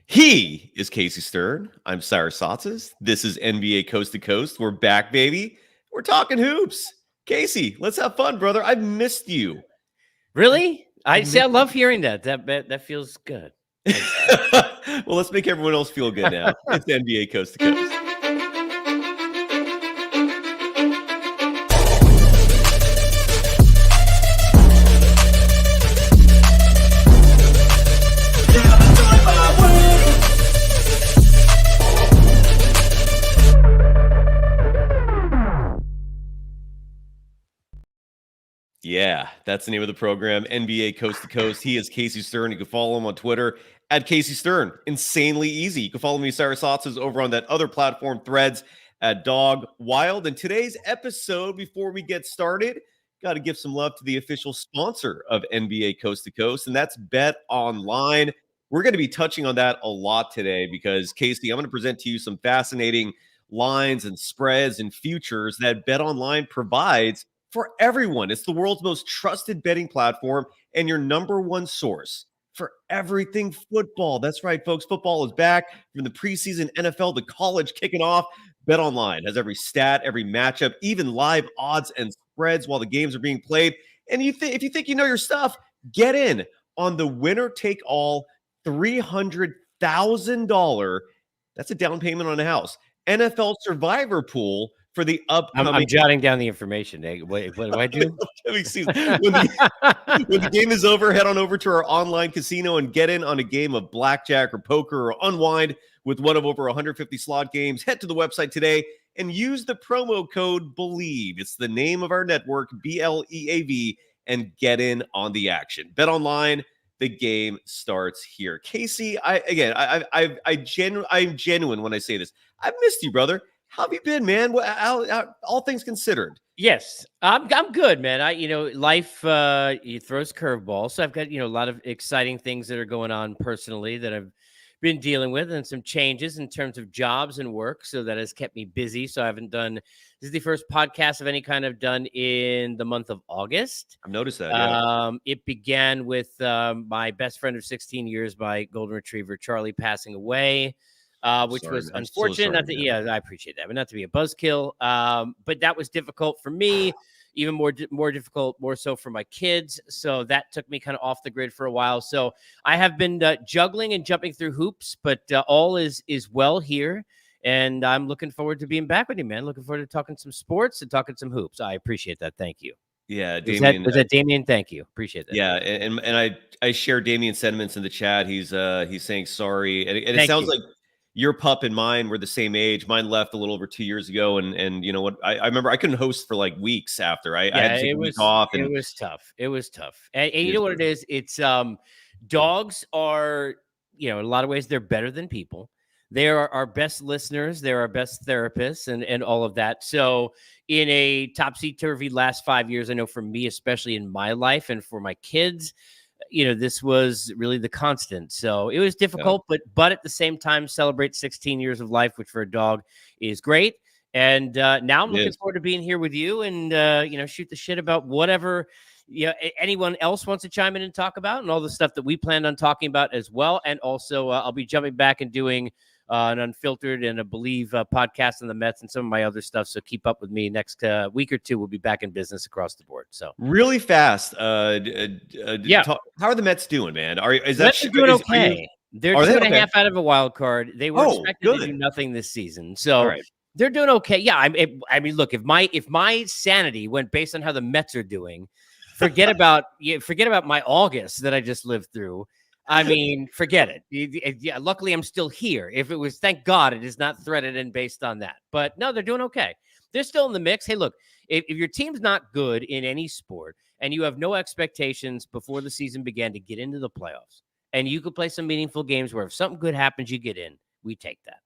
He is Casey Stern. I'm Cyrus Saatsaz. This is NBA Coast to Coast. We're back, baby. We're talking hoops. Casey, let's have fun, brother. I've missed you. Really? I love hearing that. That feels good. Well, let's make everyone else feel good now. It's NBA Coast to Coast. Yeah, that's the name of the program, NBA Coast to Coast. He is Casey Stern. You can follow him on Twitter at Casey Stern. Insanely easy. You can follow me, Cyrus Saatsaz, over on that other platform, Threads, at Dog Wild. And today's episode, before we get started, got to give some love to the official sponsor of NBA Coast to Coast, and that's Bet Online. We're going to be touching on that a lot today because, Casey, I'm going to present to you some fascinating lines and spreads and futures that Bet Online provides for everyone. It's the world's most trusted betting platform and your number one source for everything football. That's right, folks. Football is back from the preseason NFL to college kicking off. Bet Online has every stat, every matchup, even live odds and spreads while the games are being played. And if you think you know your stuff, get in on the winner-take-all $300,000. That's a down payment on a house. NFL Survivor Pool for the upcoming. I'm jotting down the information. What do I do? When the game is over, head on over to our online casino and get in on a game of blackjack or poker or unwind with one of over 150 slot games. Head to the website today and use the promo code BELIEVE. It's the name of our network, BLEAV, and get in on the action. Bet Online, the game starts here. Casey, I'm genuine when I say this. I've missed you, brother. How have you been, man? How, all things considered. Yes, I'm good, man. Life it throws curveballs. So I've got a lot of exciting things that are going on personally that I've been dealing with, and some changes in terms of jobs and work. So that has kept me busy. So I haven't done. This is the first podcast of any kind I've done in the month of August. I've noticed that. Yeah. It began with my best friend of 16 years, my golden retriever Charlie, passing away. Which was unfortunate. I appreciate that, but not to be a buzzkill. But that was difficult for me, even more difficult, more so for my kids. So that took me kind of off the grid for a while. So I have been juggling and jumping through hoops, but all is well here. And I'm looking forward to being back with you, man. Looking forward to talking some sports and talking some hoops. I appreciate that. Thank you. Yeah, Damien. Was that Damien? Thank you. Appreciate that. Yeah, and I share Damien's sentiments in the chat. He's saying sorry, and it sounds like your pup and mine were the same age. Mine left a little over 2 years ago, and you know what? I remember I couldn't host for like weeks after. I had to take a week off. And it was tough. It was tough. And you know what it is? It's dogs are, in a lot of ways, they're better than people. They are our best listeners. They're our best therapists and all of that. So in a topsy-turvy last 5 years, I know for me, especially in my life and for my kids, this was really the constant. So it was difficult, but at the same time, celebrate 16 years of life, which for a dog is great. And now I'm looking forward to being here with you and, shoot the shit about whatever anyone else wants to chime in and talk about, and all the stuff that we planned on talking about as well. And also I'll be jumping back and doing an Unfiltered and a Believe podcast on the Mets and some of my other stuff. So keep up with me. Next week or two, we'll be back in business across the board. So really fast. How are the Mets doing, man? Mets are doing okay. They're 2.5 out of a wild card. They were expected to do nothing this season. So they're doing okay. Yeah. I mean, look, if my sanity went based on how the Mets are doing, forget about my August that I just lived through. I mean, forget it. Yeah, luckily, I'm still here. If it was, thank God, it is not threaded in based on that. But no, they're doing okay. They're still in the mix. Hey, look, if your team's not good in any sport and you have no expectations before the season began to get into the playoffs, and you could play some meaningful games where if something good happens, you get in, we take that.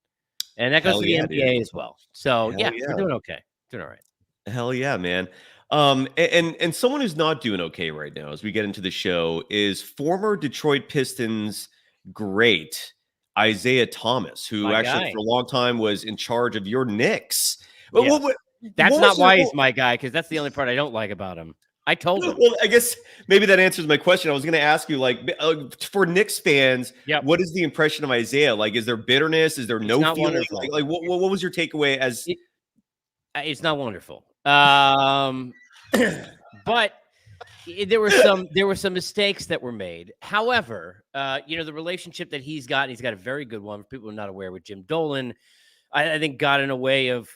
And that goes to the NBA as well. So, we're doing okay. Doing all right. Hell yeah, man. And someone who's not doing okay right now as we get into the show is former Detroit Pistons great Isaiah Thomas, who actually for a long time was in charge of your Knicks. Yes. That's not why he's my guy, because that's the only part I don't like about him. I told him. Well, I guess maybe that answers my question. I was going to ask you, like, for Knicks fans, Yep. what is the impression of Isaiah? Like, is there bitterness? Is there It's no not feeling? wonderful. Like what was your takeaway as It's not wonderful. But there were some mistakes that were made. However, the relationship that he's got a very good one. For people who are not aware, with Jim Dolan, I think got in a way of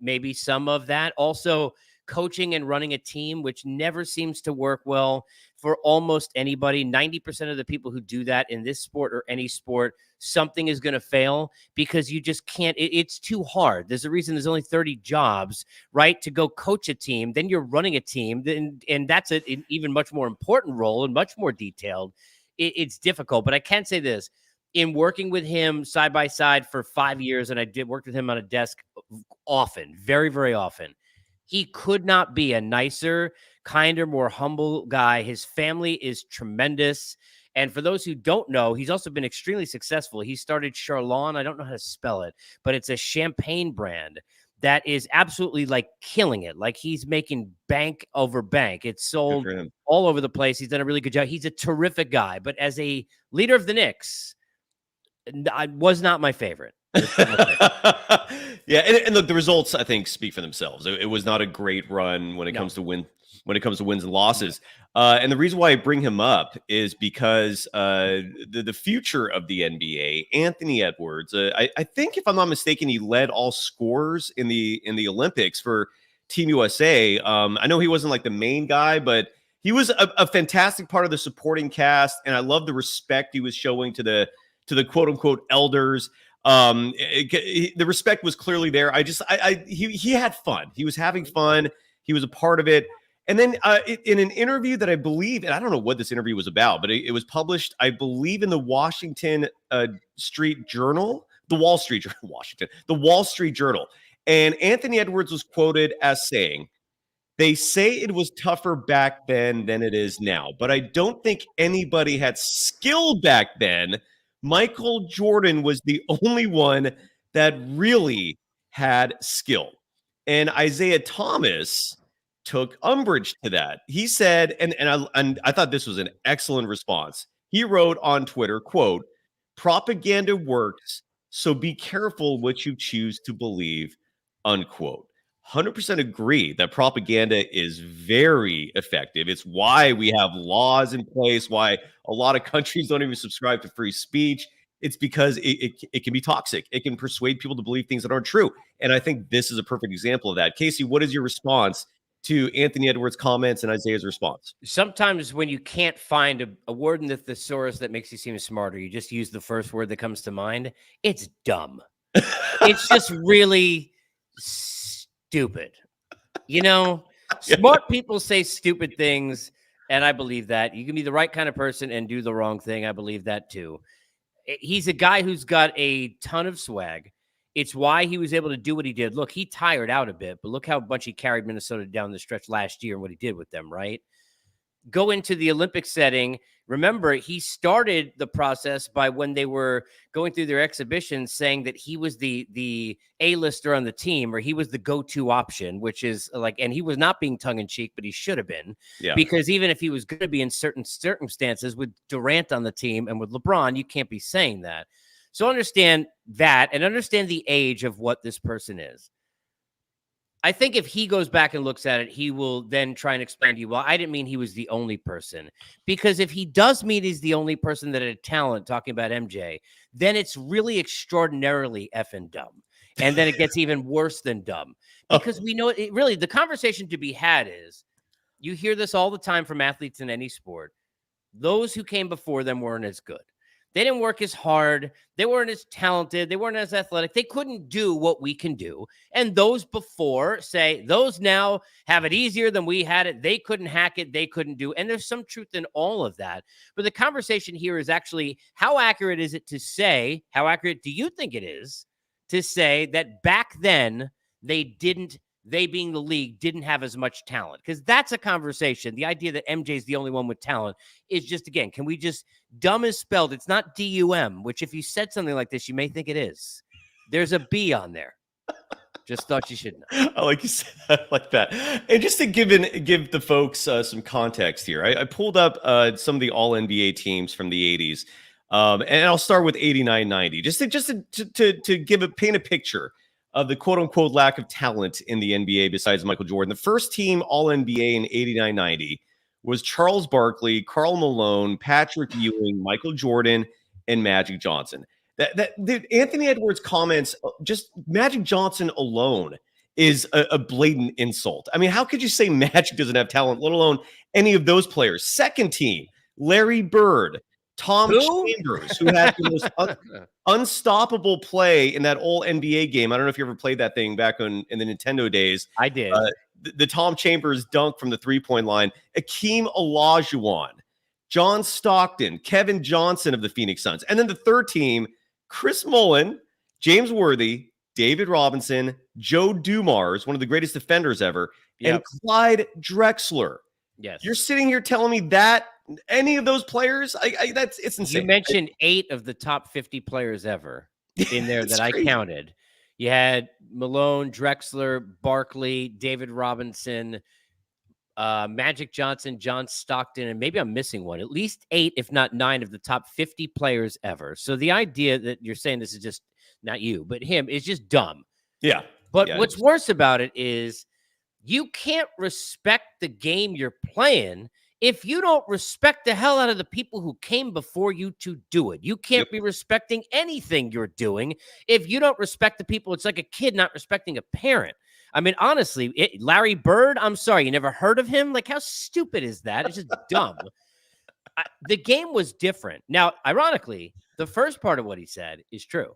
maybe some of that. Also, coaching and running a team, which never seems to work well for almost anybody. 90% of the people who do that in this sport or any sport, something is going to fail because you just can't. It's too hard. There's a reason there's only 30 jobs, right, to go coach a team. Then you're running a team, and that's an even much more important role and much more detailed. It's difficult, but I can say this. In working with him side by side for 5 years, and I did work with him on a desk often, very, very often, he could not be a nicer, kinder, more humble guy. His family is tremendous. And for those who don't know, he's also been extremely successful. He started Charlon. I don't know how to spell it, but it's a champagne brand that is absolutely like killing it. Like he's making bank over bank. It's sold all over the place. He's done a really good job. He's a terrific guy. But as a leader of the Knicks, I was not my favorite. Yeah, and look, the results I think speak for themselves. It was not a great run when it comes to wins and losses. And the reason why I bring him up is because the future of the NBA, Anthony Edwards, I think if I'm not mistaken, he led all scorers in the Olympics for Team USA. I know he wasn't like the main guy, but he was a fantastic part of the supporting cast, and I love the respect he was showing to the quote unquote elders. The respect was clearly there. He had fun. He was having fun. He was a part of it. And then in an interview that I believe, and I don't know what this interview was about, but it was published, I believe, in the Washington Street Journal, the Wall Street Journal, Washington, the Wall Street Journal. And Anthony Edwards was quoted as saying, "They say it was tougher back then than it is now, but I don't think anybody had skill back then. Michael Jordan was the only one that really had skill." And Isaiah Thomas took umbrage to that. He said, and I thought this was an excellent response. He wrote on Twitter, quote, "Propaganda works, so be careful what you choose to believe," unquote. 100% agree that propaganda is very effective. It's why we have laws in place, why a lot of countries don't even subscribe to free speech. It's because it can be toxic. It can persuade people to believe things that aren't true. And I think this is a perfect example of that. Casey, what is your response to Anthony Edwards' comments and Isaiah's response? Sometimes when you can't find a word in the thesaurus that makes you seem smarter, you just use the first word that comes to mind. It's dumb. It's just really stupid. Smart people say stupid things, and I believe that. You can be the right kind of person and do the wrong thing. I believe that too. He's a guy who's got a ton of swag. It's why he was able to do what he did. Look, he tired out a bit, but look how much he carried Minnesota down the stretch last year and what he did with them, right? Go into the Olympic setting. Remember, he started the process by when they were going through their exhibitions saying that he was the A-lister on the team, or he was the go-to option, which is like, and he was not being tongue-in-cheek, but he should have been. Yeah. Because even if he was going to be in certain circumstances with Durant on the team and with LeBron, you can't be saying that. So understand that and understand the age of what this person is. I think if he goes back and looks at it, he will then try and explain to you, well, I didn't mean he was the only person. Because if he does mean he's the only person that had talent, talking about MJ, then it's really extraordinarily effing dumb. And then it gets even worse than dumb. Because we know it really, the conversation to be had is, you hear this all the time from athletes in any sport. Those who came before them weren't as good. They didn't work as hard. They weren't as talented. They weren't as athletic. They couldn't do what we can do. And those before say, those now have it easier than we had it. They couldn't hack it. They couldn't do. And there's some truth in all of that. But the conversation here is actually, how accurate is it to say, how accurate do you think it is to say that back then they being the league, didn't have as much talent? Because that's a conversation. The idea that MJ is the only one with talent is just, again, can we just, dumb is spelled, it's not DUM, which if you said something like this, you may think it is. There's a B on there. Just thought you should know. I like you said, I like that. And just to give the folks some context here, I pulled up some of the All NBA teams from the '80s, and I'll start with '89-90, to paint a picture of the quote unquote lack of talent in the NBA besides Michael Jordan. The first team All NBA in '89-90 was Charles Barkley, Karl Malone, Patrick Ewing, Michael Jordan, and Magic Johnson. Dude, Anthony Edwards comments, just Magic Johnson alone is a blatant insult. I mean, how could you say Magic doesn't have talent, let alone any of those players? Second team, Larry Bird, Tom Chambers, who had the most unstoppable play in that old NBA game. I don't know if you ever played that thing back in the Nintendo days. I did. The Tom Chambers dunk from the three-point line, Akeem Olajuwon, John Stockton, Kevin Johnson of the Phoenix Suns. And then the third team, Chris Mullin, James Worthy, David Robinson, Joe Dumars, one of the greatest defenders ever, and Clyde Drexler. Yes. You're sitting here telling me that any of those players, it's insane. You mentioned 8 of the top 50 players ever in there that crazy. I counted. You had Malone, Drexler, Barkley, David Robinson, Magic Johnson, John Stockton, and maybe I'm missing one. At least 8, if not 9, of the top 50 players ever. So the idea that you're saying this is just not you, but him is just dumb. Yeah. But what's worse about it is you can't respect the game you're playing if you don't respect the hell out of the people who came before you to do it. You can't be respecting anything you're doing if you don't respect the people. It's like a kid not respecting a parent. I mean, honestly, Larry Bird, I'm sorry, you never heard of him? Like, how stupid is that? It's just dumb. The game was different. Now, ironically, the first part of what he said is true.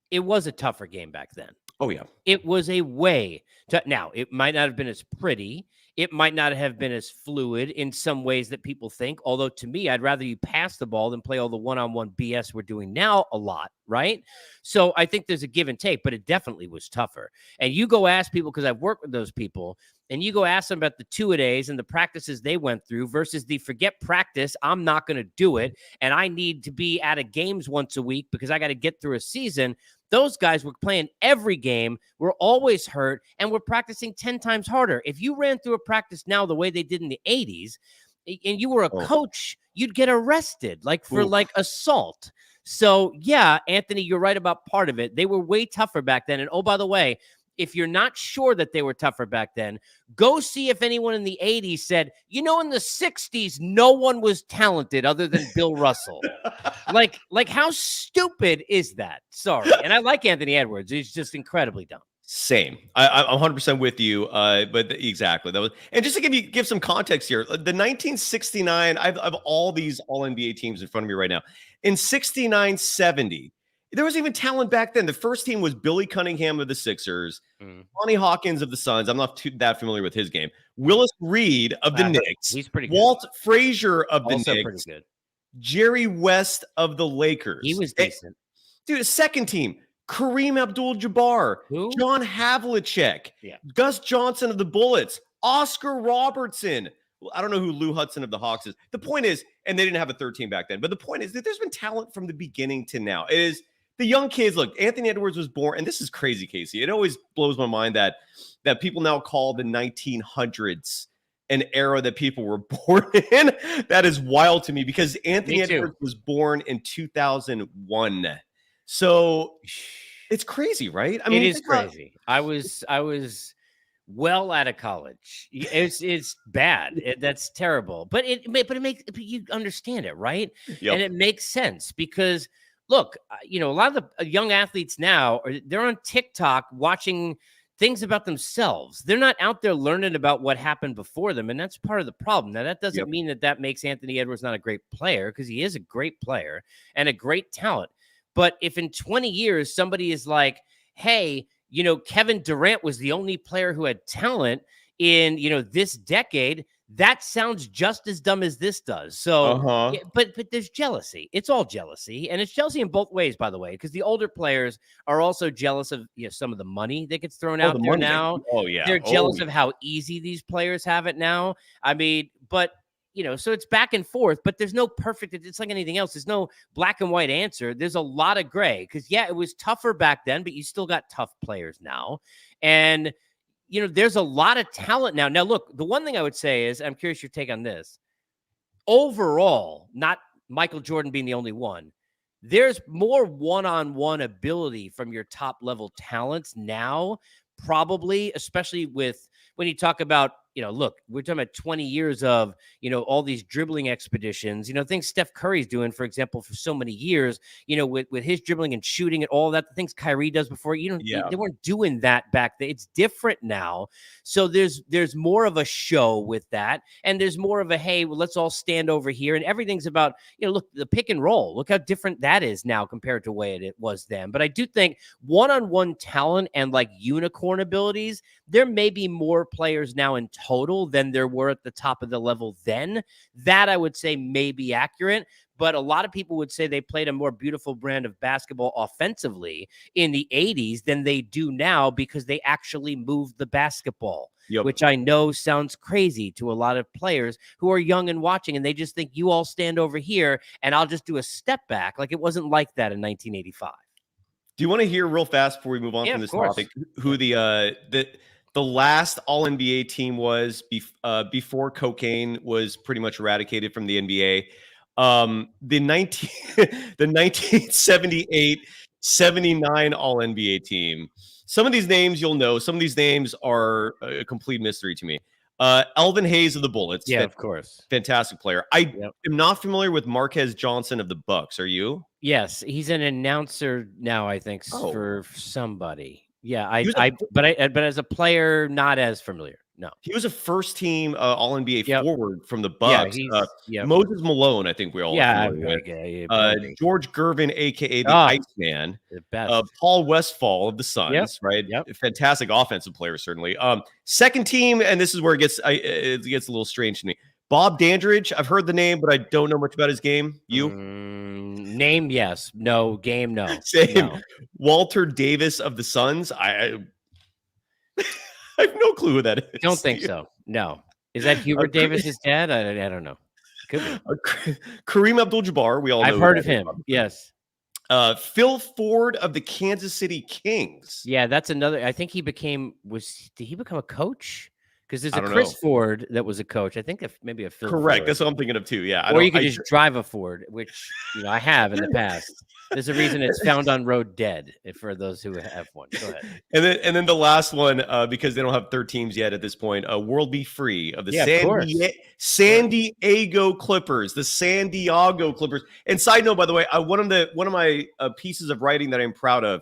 It was a tougher game back then. Oh, yeah. It was a way to, now, it might not have been as pretty. It might not have been as fluid in some ways that people think. Although, to me, I'd rather you pass the ball than play all the one-on-one BS we're doing now a lot, right? So I think there's a give and take, but it definitely was tougher. And you go ask people, because I've worked with those people, and you go ask them about the two-a-days and the practices they went through versus the forget practice, I'm not going to do it, and I need to be out of games once a week because I got to get through a season. Those guys were playing every game, were always hurt, and were practicing 10 times harder. If you ran through a practice now the way they did in the 80s, and you were a coach, you'd get arrested, like for assault. So, yeah, Anthony, you're right about part of it. They were way tougher back then. And, oh, by the way, if you're not sure that they were tougher back then, go see if anyone in the 80s said, you know, in the 60s, no one was talented other than Bill Russell. like how stupid is that? Sorry. And I like Anthony Edwards. He's just incredibly dumb. Same. I'm 100% with you. But exactly. That was, and just to give some context here, the 1969, I've all these all NBA teams in front of me right now. In 69-70, there was even talent back then. The first team was Billy Cunningham of the Sixers, Lonnie Hawkins of the Suns. I'm not that familiar with his game. Willis Reed of the Knicks. He's pretty good. Walt Frazier of the also Knicks. Pretty good. Jerry West of the Lakers. He was decent. Dude, a second team, Kareem Abdul-Jabbar, John Havlicek, Gus Johnson of the Bullets, Oscar Robertson. I don't know who Lou Hudson of the Hawks is. The point is, and they didn't have a third team back then, but the point is that there's been talent from the beginning to now. It is the young kids. Look, Anthony Edwards was born, and this is crazy, Casey. It always blows my mind that people now call the 1900s an era that people were born in. That is wild to me because Anthony Edwards was born in 2001. So it's crazy, right? I mean, it is crazy. I was well out of college. It's bad. That's terrible. But it makes you understand it, right? Yep. And it makes sense because look, a lot of the young athletes now they're on TikTok watching things about themselves. They're not out there learning about what happened before them, and that's part of the problem. Now, that doesn't mean that makes Anthony Edwards not a great player, because he is a great player and a great talent. But if in 20 years somebody is like, hey, Kevin Durant was the only player who had talent in, this decade, that sounds just as dumb as this does. So, but there's jealousy. It's all jealousy. And it's jealousy in both ways, by the way, because the older players are also jealous of some of the money that gets thrown out there now. Oh, yeah. They're jealous of how easy these players have it now. I mean, but so it's back and forth, but there's no perfect. It's like anything else. There's no black and white answer. There's a lot of gray because, it was tougher back then, but you still got tough players now. And, there's a lot of talent now. Now, look, the one thing I would say is, I'm curious your take on this. Overall, not Michael Jordan being the only one, there's more one-on-one ability from your top level talents now, probably, especially with when you talk about, look, we're talking about 20 years of, all these dribbling expeditions, things Steph Curry's doing, for example, for so many years, with his dribbling and shooting and all that, the things Kyrie does before, they weren't doing that back then. It's different now. So there's more of a show with that. And there's more of a, hey, well, let's all stand over here. And everything's about, look, the pick and roll. Look how different that is now compared to the way it was then. But I do think one-on-one talent and like unicorn abilities, there may be more players now in total than there were at the top of the level then. That I would say may be accurate, but a lot of people would say they played a more beautiful brand of basketball offensively in the 80s than they do now because they actually moved the basketball, which I know sounds crazy to a lot of players who are young and watching, and they just think you all stand over here and I'll just do a step back. Like it wasn't like that in 1985. Do you want to hear real fast before we move on from this topic who the last All-NBA team was before cocaine was pretty much eradicated from the NBA? The 1978-79 All-NBA team. Some of these names you'll know. Some of these names are a complete mystery to me. Elvin Hayes of the Bullets. Yeah, of course. Fantastic player. I am not familiar with Marquez Johnson of the Bucks. Are you? Yes, he's an announcer now, I think, for somebody. Yeah, but as a player, not as familiar. No, he was a first-team All-NBA forward from the Bucks. Yeah, Moses Malone, I think we all with. George Gervin, aka the Iceman. Paul Westphal of the Suns, right? Yep. Fantastic offensive player, certainly. Second team, and this is where it gets a little strange to me. Bob Dandridge, I've heard the name, but I don't know much about his game. You? Name, yes. No. Game, no. Same. No. Walter Davis of the Suns. I have no clue who that is. Don't think so. No. Is that Hubert Davis's dad? I don't know. Could be. Kareem Abdul-Jabbar. We all know. I've heard of him. Yes. Phil Ford of the Kansas City Kings. Yeah, that's another. I think did he become a coach? Because there's a Chris Ford that was a coach. I think maybe a Phil Correct. Ford. That's what I'm thinking of too. Yeah. Or you could just drive a Ford, which I have in the past. There's a reason it's found on road dead for those who have one. Go ahead. And then the last one, because they don't have 3 teams yet at this point, World Be Free of the San Diego Clippers, the San Diego Clippers. And side note, by the way, one of my pieces of writing that I'm proud of,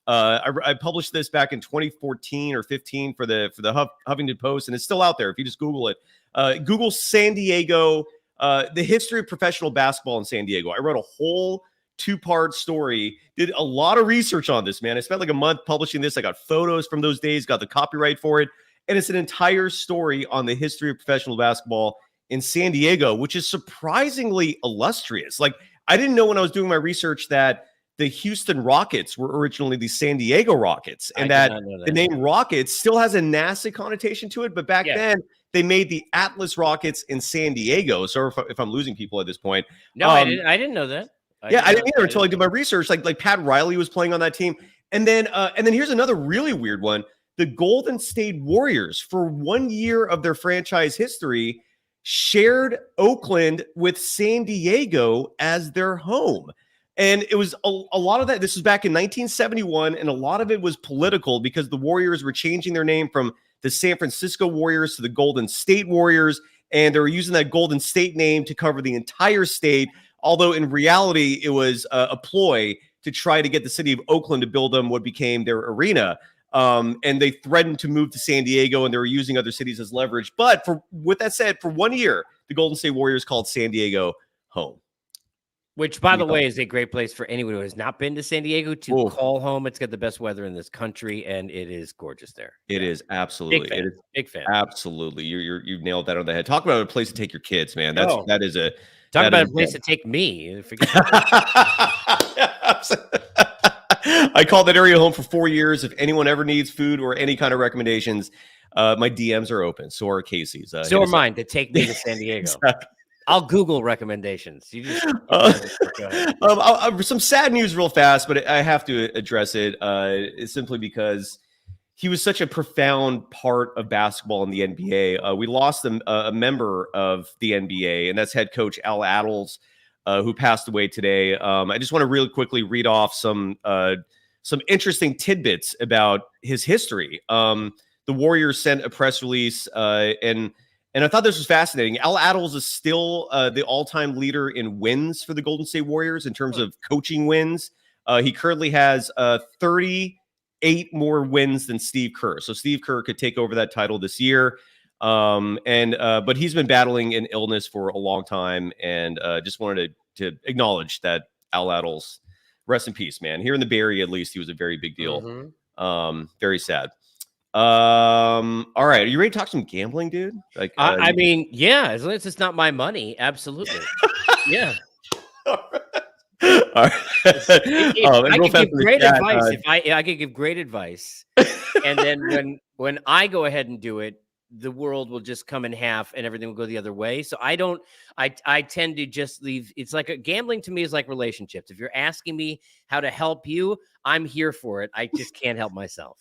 I published this back in 2014 or 15 for the Huffington Post, and it's still out there if you just Google it. Google San Diego, the history of professional basketball in San Diego. I wrote a whole 2-part story, did a lot of research on this, man. I spent like a month publishing this. I got photos from those days, got the copyright for it, and it's an entire story on the history of professional basketball in San Diego, which is surprisingly illustrious. Like, I didn't know when I was doing my research that the Houston Rockets were originally the San Diego Rockets, and that the name Rockets still has a NASA connotation to it. But back then, they made the Attles Rockets in San Diego. So if I'm losing people at this point. No, I didn't know that. I didn't either until I did my research. Like Pat Riley was playing on that team. And then here's another really weird one. The Golden State Warriors, for 1 year of their franchise history, shared Oakland with San Diego as their home. And it was a lot of that. This was back in 1971, and a lot of it was political because the Warriors were changing their name from the San Francisco Warriors to the Golden State Warriors, and they were using that Golden State name to cover the entire state, although in reality, it was a ploy to try to get the city of Oakland to build them what became their arena. And they threatened to move to San Diego, and they were using other cities as leverage. But with that said, for 1 year, the Golden State Warriors called San Diego home. Which, by the way, is a great place for anyone who has not been to San Diego to call home. It's got the best weather in this country, and it is gorgeous there. It is absolutely. Big fan. Absolutely. You've nailed that on the head. Talk about a place to take your kids, man. That is a talk about a place to take me. I called that area home for 4 years. If anyone ever needs food or any kind of recommendations, my DMs are open. So are Casey's. So are mine to take me to San Diego. Exactly. I'll Google recommendations. You just go ahead. Some sad news real fast, but I have to address it simply because he was such a profound part of basketball in the NBA. We lost a member of the NBA, and that's head coach Attles, who passed away today. I just want to really quickly read off some interesting tidbits about his history. The Warriors sent a press release, and I thought this was fascinating. Attles is still the all-time leader in wins for the Golden State Warriors in terms of coaching wins. He currently has 38 more wins than Steve Kerr. So Steve Kerr could take over that title this year. But he's been battling an illness for a long time, and just wanted to acknowledge that Attles, rest in peace, man. Here in the Bay Area, at least, he was a very big deal. Mm-hmm. Very sad. All right, are you ready to talk some gambling, dude? Like, I mean, yeah, as long as it's not my money, absolutely. Yeah. All right. I could give great advice if I could give great advice, and then when I go ahead and do it, the world will just come in half and everything will go the other way. So I tend to just leave. It's like gambling to me is like relationships. If you're asking me how to help you, I'm here for it. I just can't help myself.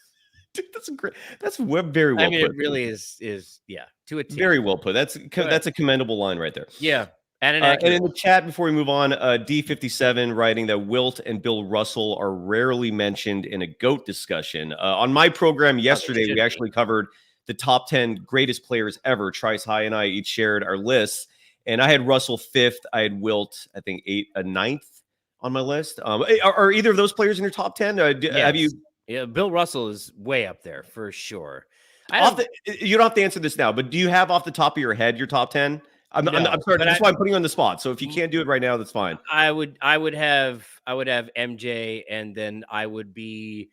Dude, that's great. That's very well put. It really is yeah, to a T. Very well put. That's a commendable line right there. Yeah. And in the chat before we move on, D57 writing that Wilt and Bill Russell are rarely mentioned in a GOAT discussion. On my program yesterday, we actually covered the top 10 greatest players ever. Trice High and I each shared our lists, and I had Russell 5th. I had Wilt, I think, 9th on my list. Are either of those players in your top 10? Yes. Have you? Yeah, Bill Russell is way up there for sure. You don't have to answer this now, but do you have off the top of your head your top 10? I'm sorry. That's why I'm putting you on the spot. So if you can't do it right now, that's fine. I would have MJ, and then I would be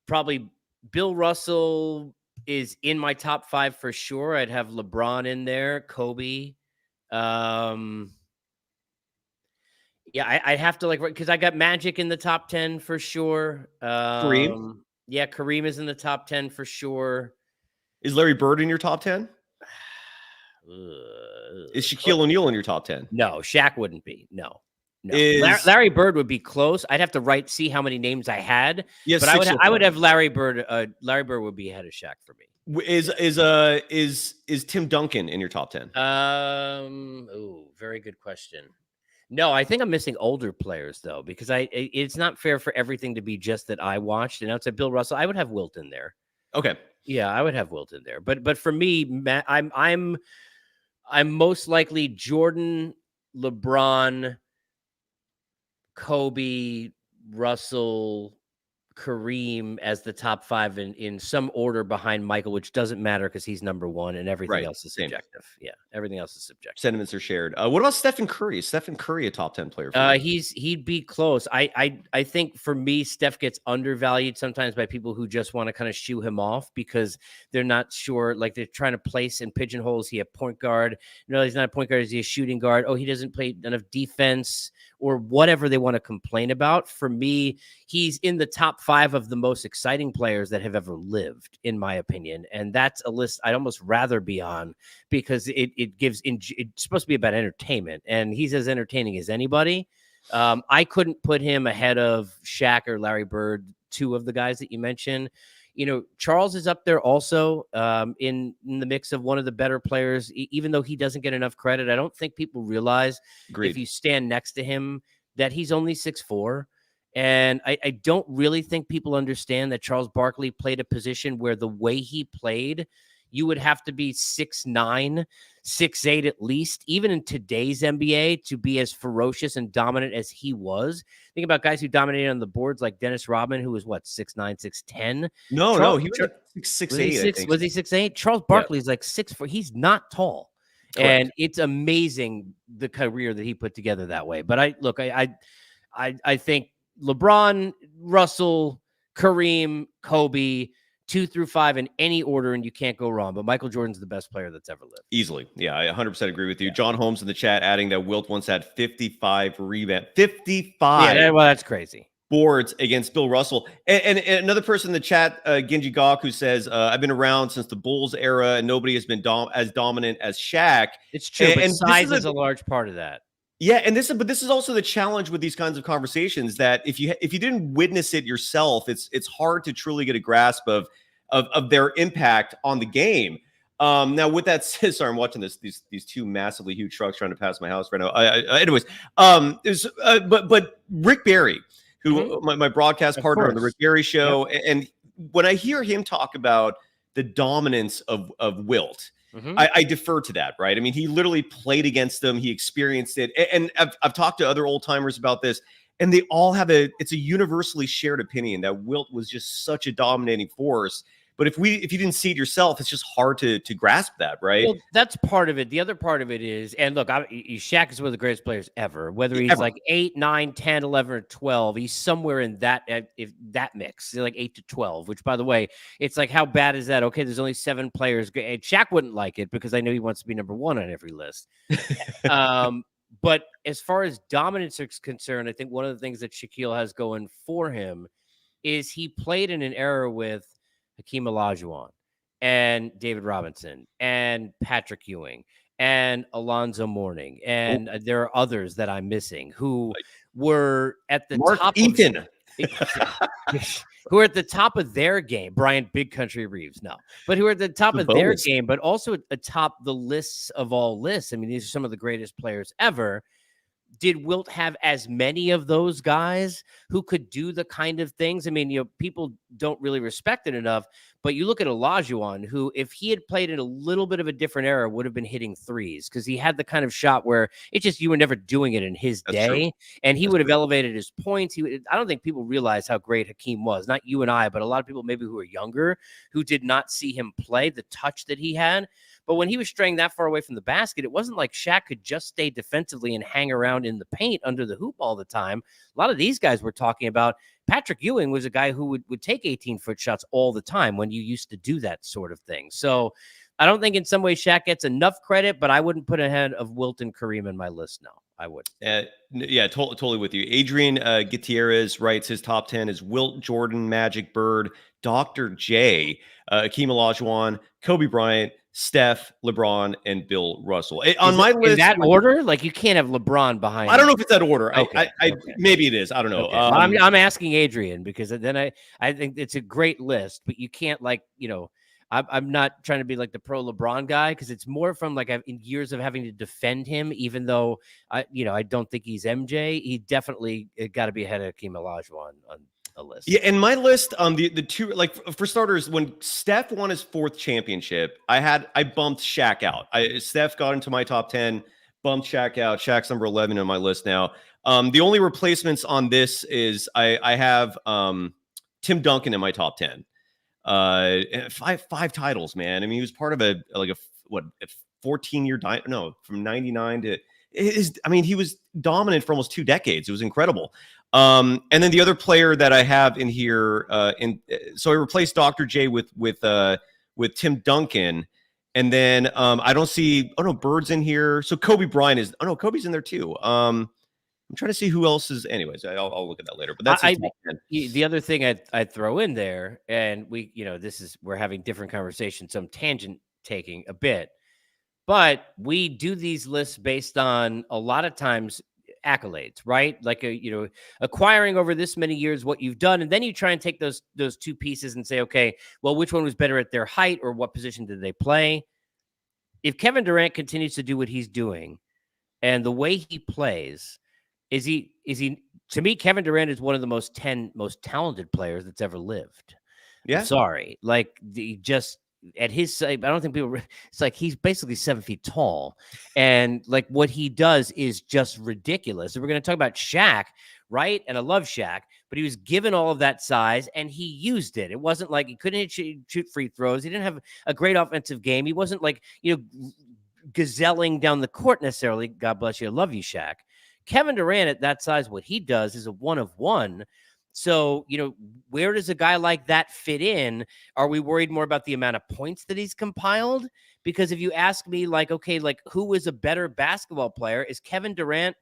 probably Bill Russell is in my top 5 for sure. I'd have LeBron in there, Kobe. Yeah, I'd have to because I got Magic in the top 10 for sure. Kareem? Yeah, Kareem is in the top 10 for sure. Is Larry Bird in your top 10? Is Shaquille O'Neal in your top 10? No, Shaq wouldn't be. No. Larry Bird would be close. I'd have to see how many names I had. Yes, but I would have Larry Bird. Larry Bird would be ahead of Shaq for me. Is Tim Duncan in your top 10? Very good question. No, I think I'm missing older players though, because it's not fair for everything to be just that I watched. And outside Bill Russell, I would have Wilt in there. Okay. Yeah, I would have Wilt in there. But for me, I'm most likely Jordan, LeBron, Kobe, Russell, Kareem as the top 5 in some order behind Michael, which doesn't matter because he's number 1 and everything else is subjective. Yeah, everything else is subjective. Sentiments are shared. What about Stephen Curry? Is Stephen Curry a top 10 player? He'd be close. I think for me, Steph gets undervalued sometimes by people who just want to kind of shoo him off because they're not sure. Like they're trying to place in pigeonholes. He a point guard. No, he's not a point guard. Is he a shooting guard? Oh, he doesn't play enough defense or whatever they want to complain about. For me, he's in the top 5 of the most exciting players that have ever lived, in my opinion. And that's a list I'd almost rather be on because it's supposed to be about entertainment, and he's as entertaining as anybody. I couldn't put him ahead of Shaq or Larry Bird, 2 of the guys that you mentioned. You know, Charles is up there also in the mix of one of the better players, even though he doesn't get enough credit. I don't think people realize if you stand next to him that he's only 6'4". And I don't really think people understand that Charles Barkley played a position where the way he played, you would have to be 6'9", 6'8" at least, even in today's NBA, to be as ferocious and dominant as he was. Think about guys who dominated on the boards like Dennis Rodman, who was 6'9", 6'10". No, he was like 6'8". Was he 6'8"? Charles Barkley is like 6'4". He's not tall. Correct. And it's amazing the career that he put together that way. But I think LeBron, Russell, Kareem, Kobe, 2 through 5 in any order, and you can't go wrong. But Michael Jordan's the best player that's ever lived. Easily. Yeah, I 100% agree with you. Yeah. John Holmes in the chat adding that Wilt once had 55 rebounds. 55. Yeah, well, that's crazy. boards against Bill Russell. And another person in the chat, Genji Gok, who says, I've been around since the Bulls era and nobody has been as dominant as Shaq. It's true, but And size is a large part of that. Yeah, and this is also the challenge with these kinds of conversations, that if you didn't witness it yourself, it's hard to truly get a grasp of their impact on the game. Now, with that said, sorry, I'm watching these two massively huge trucks trying to pass my house right now. Anyways, but Rick Barry, who my broadcast partner on the Rick Barry show, and when I hear him talk about the dominance of Wilt, I defer to that, right? I mean, he literally played against them. He experienced it. And I've talked to other old timers about this, and they all have it's a universally shared opinion that Wilt was just such a dominating force. But if you didn't see it yourself, it's just hard to grasp that, right? Well, that's part of it. The other part of it is, and look, Shaq is one of the greatest players ever, whether he's like 8, 9, 10, 11, or 12, he's somewhere in that, if that mix, like 8 to 12, which, by the way, it's like, how bad is that? Okay, there's only 7 players. And Shaq wouldn't like it because I know he wants to be number 1 on every list. But as far as dominance is concerned, I think one of the things that Shaquille has going for him is he played in an era with Hakeem Olajuwon and David Robinson and Patrick Ewing and Alonzo Mourning. And there are others that I'm missing who were at the top Eaton. Who are at the top of their game. Brian Big Country Reeves, no. But who are at the top of their game, but also atop the lists of all lists. I mean, these are some of the greatest players ever. Did Wilt have as many of those guys who could do the kind of things? I mean, people don't really respect it enough, but you look at Olajuwon, who, if he had played in a little bit of a different era, would have been hitting threes, because he had the kind of shot where it's just, you were never doing it in his day. And he would have elevated his points. I don't think people realize how great Hakeem was. Not you and I, but a lot of people maybe who are younger, who did not see him play, the touch that he had. But when he was straying that far away from the basket, it wasn't like Shaq could just stay defensively and hang around in the paint under the hoop all the time. A lot of these guys we're talking about, Patrick Ewing was a guy who would take 18-foot shots all the time when you used to do that sort of thing. So I don't think in some way Shaq gets enough credit, but I wouldn't put ahead of Wilt and Kareem in my list. No, I would. Yeah, totally with you. Adrian Gutierrez writes his top 10 is Wilt, Jordan, Magic, Bird, Dr. J, Hakeem Olajuwon, Kobe Bryant, Steph, LeBron, and Bill Russell. On my list, in that order, like, you can't have LeBron behind. I don't know if it's that order. Okay, maybe it is. I don't know. Okay. I'm asking Adrian, because then I think it's a great list, but you can't, like, I'm not trying to be like the pro LeBron guy, because it's more from like in years of having to defend him, even though I don't think he's MJ. He definitely got to be ahead of Hakeem Olajuwon on a list. Yeah, and my list, the two, like, for starters, when Steph won his 4th championship, I bumped Shaq out. Steph got into my top 10, bumped Shaq out. Shaq's number 11 on my list now. The only replacements on this is I have Tim Duncan in my top 10. Five titles, man. I mean, he was part of a 14-year from 99 to he was dominant for almost 2 decades. It was incredible. And then the other player that I have in here, so I replaced Dr. J with Tim Duncan, and then I don't see. Oh no, Bird's in here. So Kobe Bryant is. Oh no, Kobe's in there too. I'm trying to see who else is. Anyways, I'll look at that later. But that's the other thing I'd throw in there, and we're having different conversations. So I'm tangent taking a bit, but we do these lists based on a lot of times accolades, right? Like acquiring over this many years what you've done, and then you try and take those 2 pieces and say, okay, well, which one was better at their height, or what position did they play? If Kevin Durant continues to do what he's doing and the way he plays, is he to me, Kevin Durant is one of the most talented players that's ever lived. Yeah. I'm sorry. Like, at his, I don't think people, it's like he's basically 7 feet tall, and like what he does is just ridiculous. And we're going to talk about Shaq, right? And I love Shaq, but he was given all of that size and he used it. It wasn't like he couldn't shoot free throws. He didn't have a great offensive game. He wasn't like, gazelling down the court necessarily. God bless you. I love you, Shaq. Kevin Durant at that size, what he does is a 1-of-1. So, where does a guy like that fit in? Are we worried more about the amount of points that he's compiled? Because if you ask me, like, okay, like, who is a better basketball player? Is Kevin Durant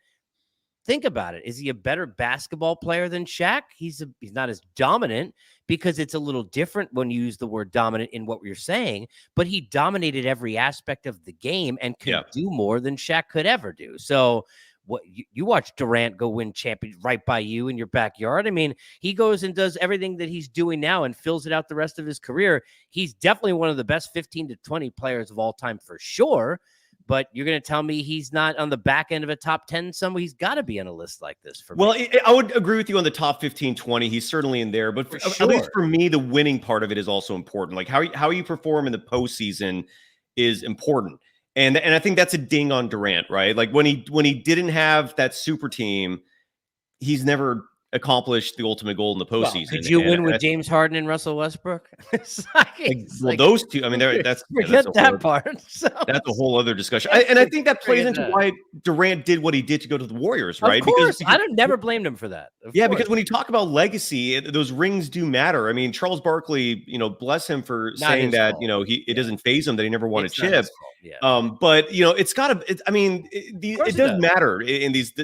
think about it. Is he a better basketball player than Shaq? He's not as dominant, because it's a little different when you use the word dominant in what you're saying, but he dominated every aspect of the game and could do more than Shaq could ever do. So what you watch Durant go win champion right by you in your backyard. I mean, he goes and does everything that he's doing now and fills it out the rest of his career. He's definitely one of the best 15 to 20 players of all time for sure. But you're going to tell me he's not on the back end of a top 10 somewhere? He's got to be on a list like this for me. I would agree with you on the top 15, 20. He's certainly in there. But at least for me, the winning part of it is also important. Like how you perform in the postseason is important. And I think that's a ding on Durant, right? Like when he didn't have that super team, he's never accomplished the ultimate goal in the postseason. Well, could you win with James Harden and Russell Westbrook? Those two. I mean, that's that part. So, that's a whole other discussion. I think that plays into why Durant did what he did to go to the Warriors, right? Of course, because I never blamed him for that. Because when you talk about legacy, those rings do matter. I mean, Charles Barkley, bless him for saying that. It doesn't faze him that he never won a chip. But it's got to. It does matter in these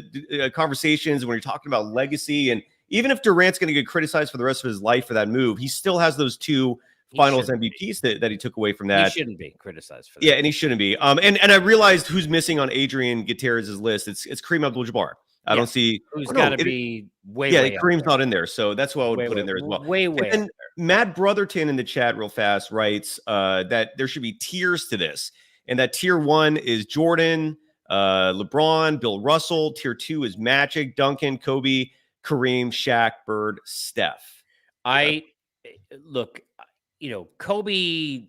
conversations when you're talking about legacy. And even if Durant's going to get criticized for the rest of his life for that move, he still has those two finals MVPs that he took away from that. He shouldn't be criticized for that. Yeah, and he shouldn't be. And I realized who's missing on Adrian Gutierrez's list. It's Kareem Abdul-Jabbar. I don't see who's got to be way. Yeah, Kareem's not in there, so that's what I would put in there as well. And Matt Brotherton in the chat real fast writes that there should be tiers to this, and that tier 1 is Jordan, LeBron, Bill Russell. Tier 2 is Magic, Duncan, Kobe, Kareem, Shaq, Bird, Steph. Kobe,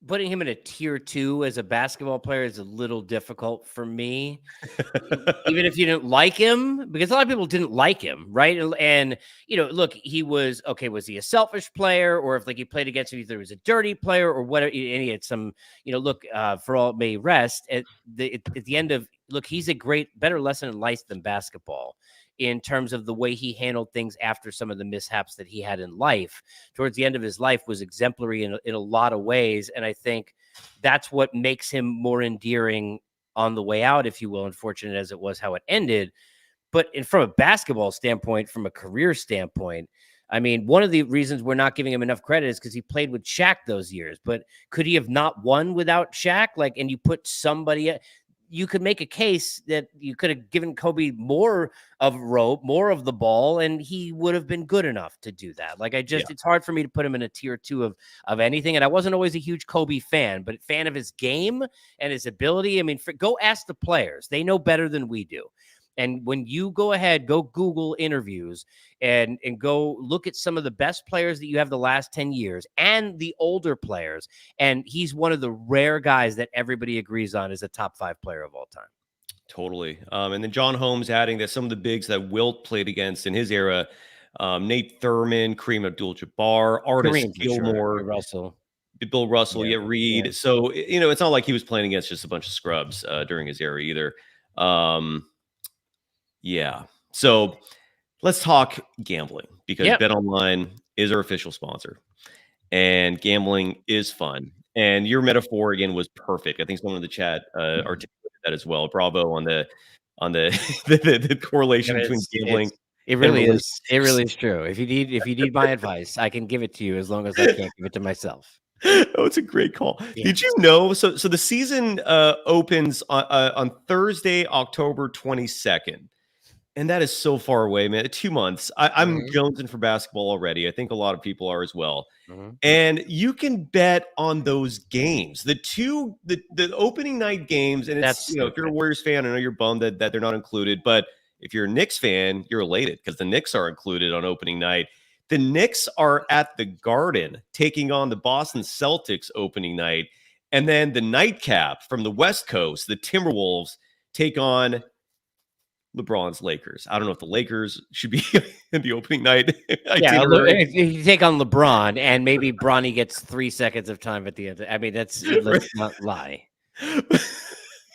putting him in a tier 2 as a basketball player is a little difficult for me, even if you didn't like him, because a lot of people didn't like him, right? And he was okay. Was he a selfish player, or if he played against him, either he was a dirty player or whatever? And he had some, for all it may rest at the end of he's a better lesson in life than basketball, in terms of the way he handled things after some of the mishaps that he had in life. Towards the end of his life was exemplary in a lot of ways. And I think that's what makes him more endearing on the way out, if you will, unfortunate as it was how it ended. But from a basketball standpoint, from a career standpoint, I mean, one of the reasons we're not giving him enough credit is because he played with Shaq those years. But could he have not won without Shaq? And you put somebody... You could make a case that you could have given Kobe more of rope, more of the ball, and he would have been good enough to do that. It's hard for me to put him in a tier 2 of anything. And I wasn't always a huge Kobe fan, but fan of his game and his ability. I mean, go ask the players. They know better than we do. And when you go Google interviews and go look at some of the best players that you have the last 10 years and the older players. And he's one of the rare guys that everybody agrees on is a top 5 player of all time. Totally. And then John Holmes adding that some of the bigs that Wilt played against in his era, Nate Thurman, Kareem Abdul-Jabbar, Artis Gilmore, Bill Russell, Reed. Yeah. So, it's not like he was playing against just a bunch of scrubs during his era either. Yeah. So let's talk gambling, because BetOnline is our official sponsor, and gambling is fun. And your metaphor again was perfect. I think someone in the chat articulated that as well. Bravo on the the correlation between gambling. It really is. It really is true. If you need my advice, I can give it to you, as long as I can't give it to myself. Oh, it's a great call. Yeah. Did you know? So the season opens on Thursday, October 22nd. And that is so far away, man. 2 months. I'm jonesing for basketball already. I think a lot of people are as well. And you can bet on those games. The opening night games, and it's if you're a Warriors fan, I know you're bummed that they're not included. But if you're a Knicks fan, you're elated because the Knicks are included on opening night. The Knicks are at the Garden taking on the Boston Celtics opening night. And then the nightcap from the West Coast, the Timberwolves take on LeBron's Lakers. I don't know if the Lakers should be in the opening night. If you take on LeBron and maybe Bronny gets 3 seconds of time at the end. I mean, let's not lie.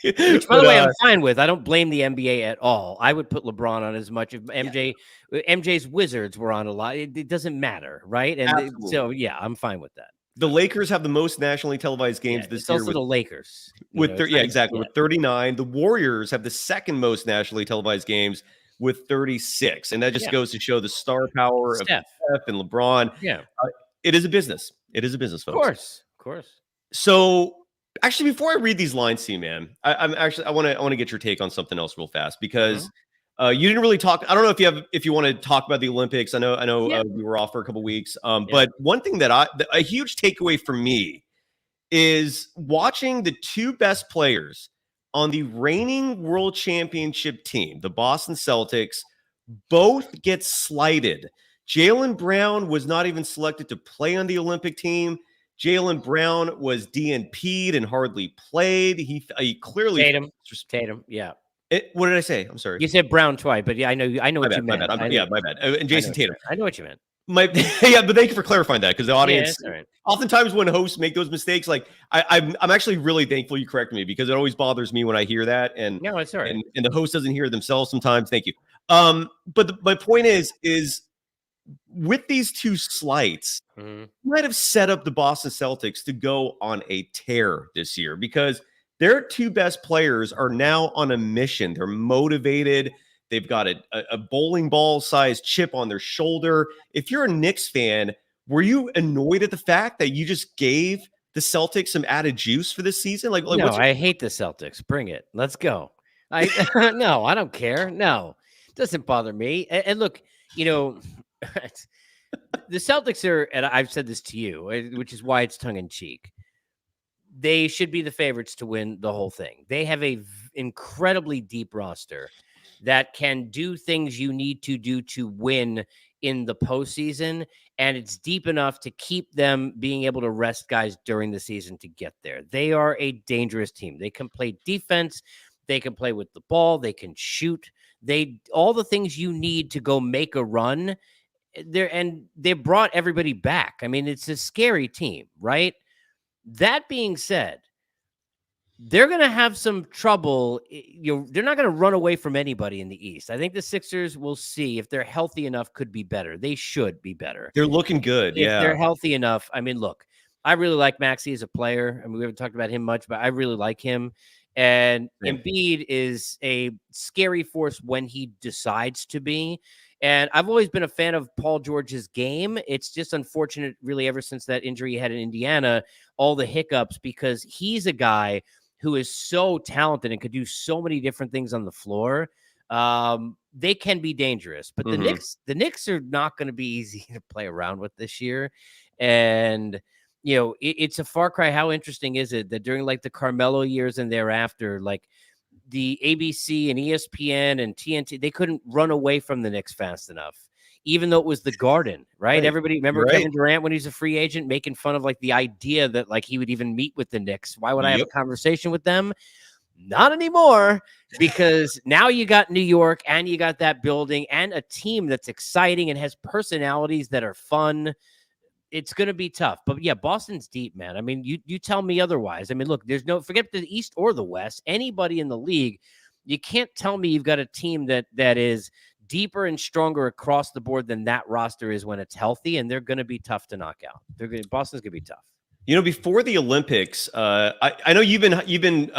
Which, by the way, I'm fine with. I don't blame the NBA at all. I would put LeBron on as much. If MJ's Wizards were on a lot, it doesn't matter, right? And so, I'm fine with that. The Lakers have the most nationally televised games this year. It's also the Lakers. With 39. The Warriors have the second most nationally televised games with 36. And that just Yeah. goes to show the star power of Steph. Steph and LeBron. Yeah. It is a business. It is a business, Of folks. course. So actually, before I read these lines to you, man, I want to get your take on something else real fast because you didn't really talk. I don't know if you want to talk about the Olympics. I know we were off for a couple weeks. But one thing that a huge takeaway for me is watching the two best players on the reigning world championship team, the Boston Celtics, both get slighted. Jaylen Brown was not even selected to play on the Olympic team. Jaylen Brown was DNP'd and hardly played. He clearly Tatum. Yeah. What did I say? I'm sorry. You said Brown twice, but yeah, I know what you meant. My bad. And Jason Tatum. I know what you meant. But thank you for clarifying that because the audience. Yeah, right. Oftentimes when hosts make those mistakes, like I'm actually really thankful you corrected me because it always bothers me when I hear that, and no, it's all right. And the host doesn't hear themselves sometimes. Thank you. But my point is with these two slights, might have set up the Boston Celtics to go on a tear this year because their two best players are now on a mission. They're motivated. They've got a bowling ball sized chip on their shoulder. If you're a Knicks fan, were you annoyed at the fact that you just gave the Celtics some added juice for this season? Like no, I hate the Celtics. Bring it. Let's go. No, I don't care. No, it doesn't bother me. And look, the Celtics are, and I've said this to you, which is why it's tongue in cheek. They should be the favorites to win the whole thing. They have a incredibly deep roster that can do things you need to do to win in the postseason, and it's deep enough to keep them being able to rest guys during the season to get there. They are a dangerous team. They can play defense. They can play with the ball. They can shoot. All the things you need to go make a run there, and they brought everybody back. I mean, it's a scary team, right? That being said, they're going to have some trouble. They're not going to run away from anybody in the East. I think the Sixers, will see if they're healthy enough, could be better. They should be better. They're looking good. If they're healthy enough. I mean, look, I really like Maxey as a player. I mean, we haven't talked about him much, but I really like him. And Embiid is a scary force when he decides to be. And I've always been a fan of Paul George's game. It's just unfortunate, really, ever since that injury he had in Indiana, all the hiccups, because he's a guy who is so talented and could do so many different things on the floor. They can be dangerous, but the Knicks are not going to be easy to play around with this year. And, it's a far cry. How interesting is it that during like the Carmelo years and thereafter, like the ABC and ESPN and TNT, they couldn't run away from the Knicks fast enough, even though it was the Garden, right? Everybody remember Kevin Durant when he's a free agent, making fun of like the idea that like he would even meet with the Knicks. Why would I have a conversation with them? Not anymore, because now you got New York and you got that building and a team that's exciting and has personalities that are fun. It's going to be tough, but yeah, Boston's deep, man. I mean, you tell me otherwise. I mean, look, forget the East or the West, anybody in the league. You can't tell me you've got a team that is deeper and stronger across the board than that roster is when it's healthy, and they're going to be tough to knock out. Boston's going to be tough. Before the Olympics, I know you've been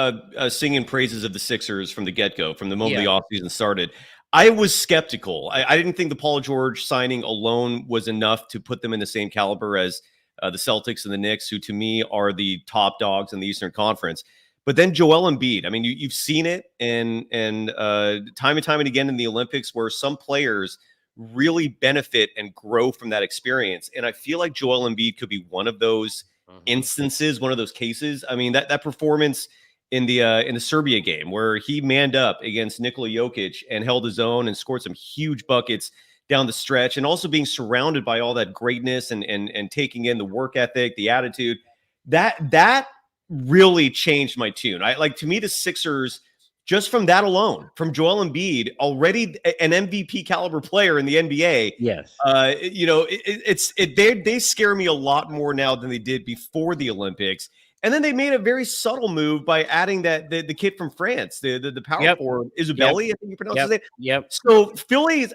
singing praises of the Sixers from the get-go, from the moment the offseason started. I was skeptical. I didn't think the Paul George signing alone was enough to put them in the same caliber as the Celtics and the Knicks, who to me are the top dogs in the Eastern Conference. But then Joel Embiid, I mean, you've seen it and time and time and again in the Olympics where some players really benefit and grow from that experience. And I feel like Joel Embiid could be one of those instances, one of those cases. I mean, that performance in the Serbia game where he manned up against Nikola Jokic and held his own and scored some huge buckets down the stretch, and also being surrounded by all that greatness and taking in the work ethic, the attitude, that really changed my tune. To me, the Sixers, just from that alone, from Joel Embiid, already an MVP caliber player in the NBA. Yes. They scare me a lot more now than they did before the Olympics. And then they made a very subtle move by adding the kid from France, the power forward, Isabelli, I think you pronounce his name. Yep. So Philly is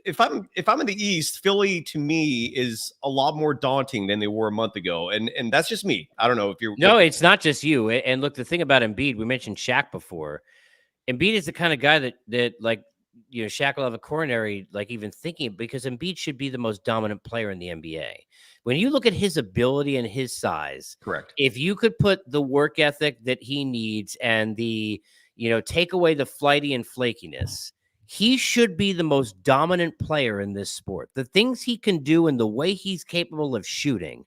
if I'm in the East, Philly to me is a lot more daunting than they were a month ago, and that's just me. I don't know if you're. No, it's not just you. And look, the thing about Embiid, we mentioned Shaq before. Embiid is the kind of guy that like shackle of a coronary, like even thinking, because Embiid should be the most dominant player in the NBA. When you look at his ability and his size, Correct. if you could put the work ethic that he needs and the, take away the flighty and flakiness, he should be the most dominant player in this sport. The things he can do and the way he's capable of shooting,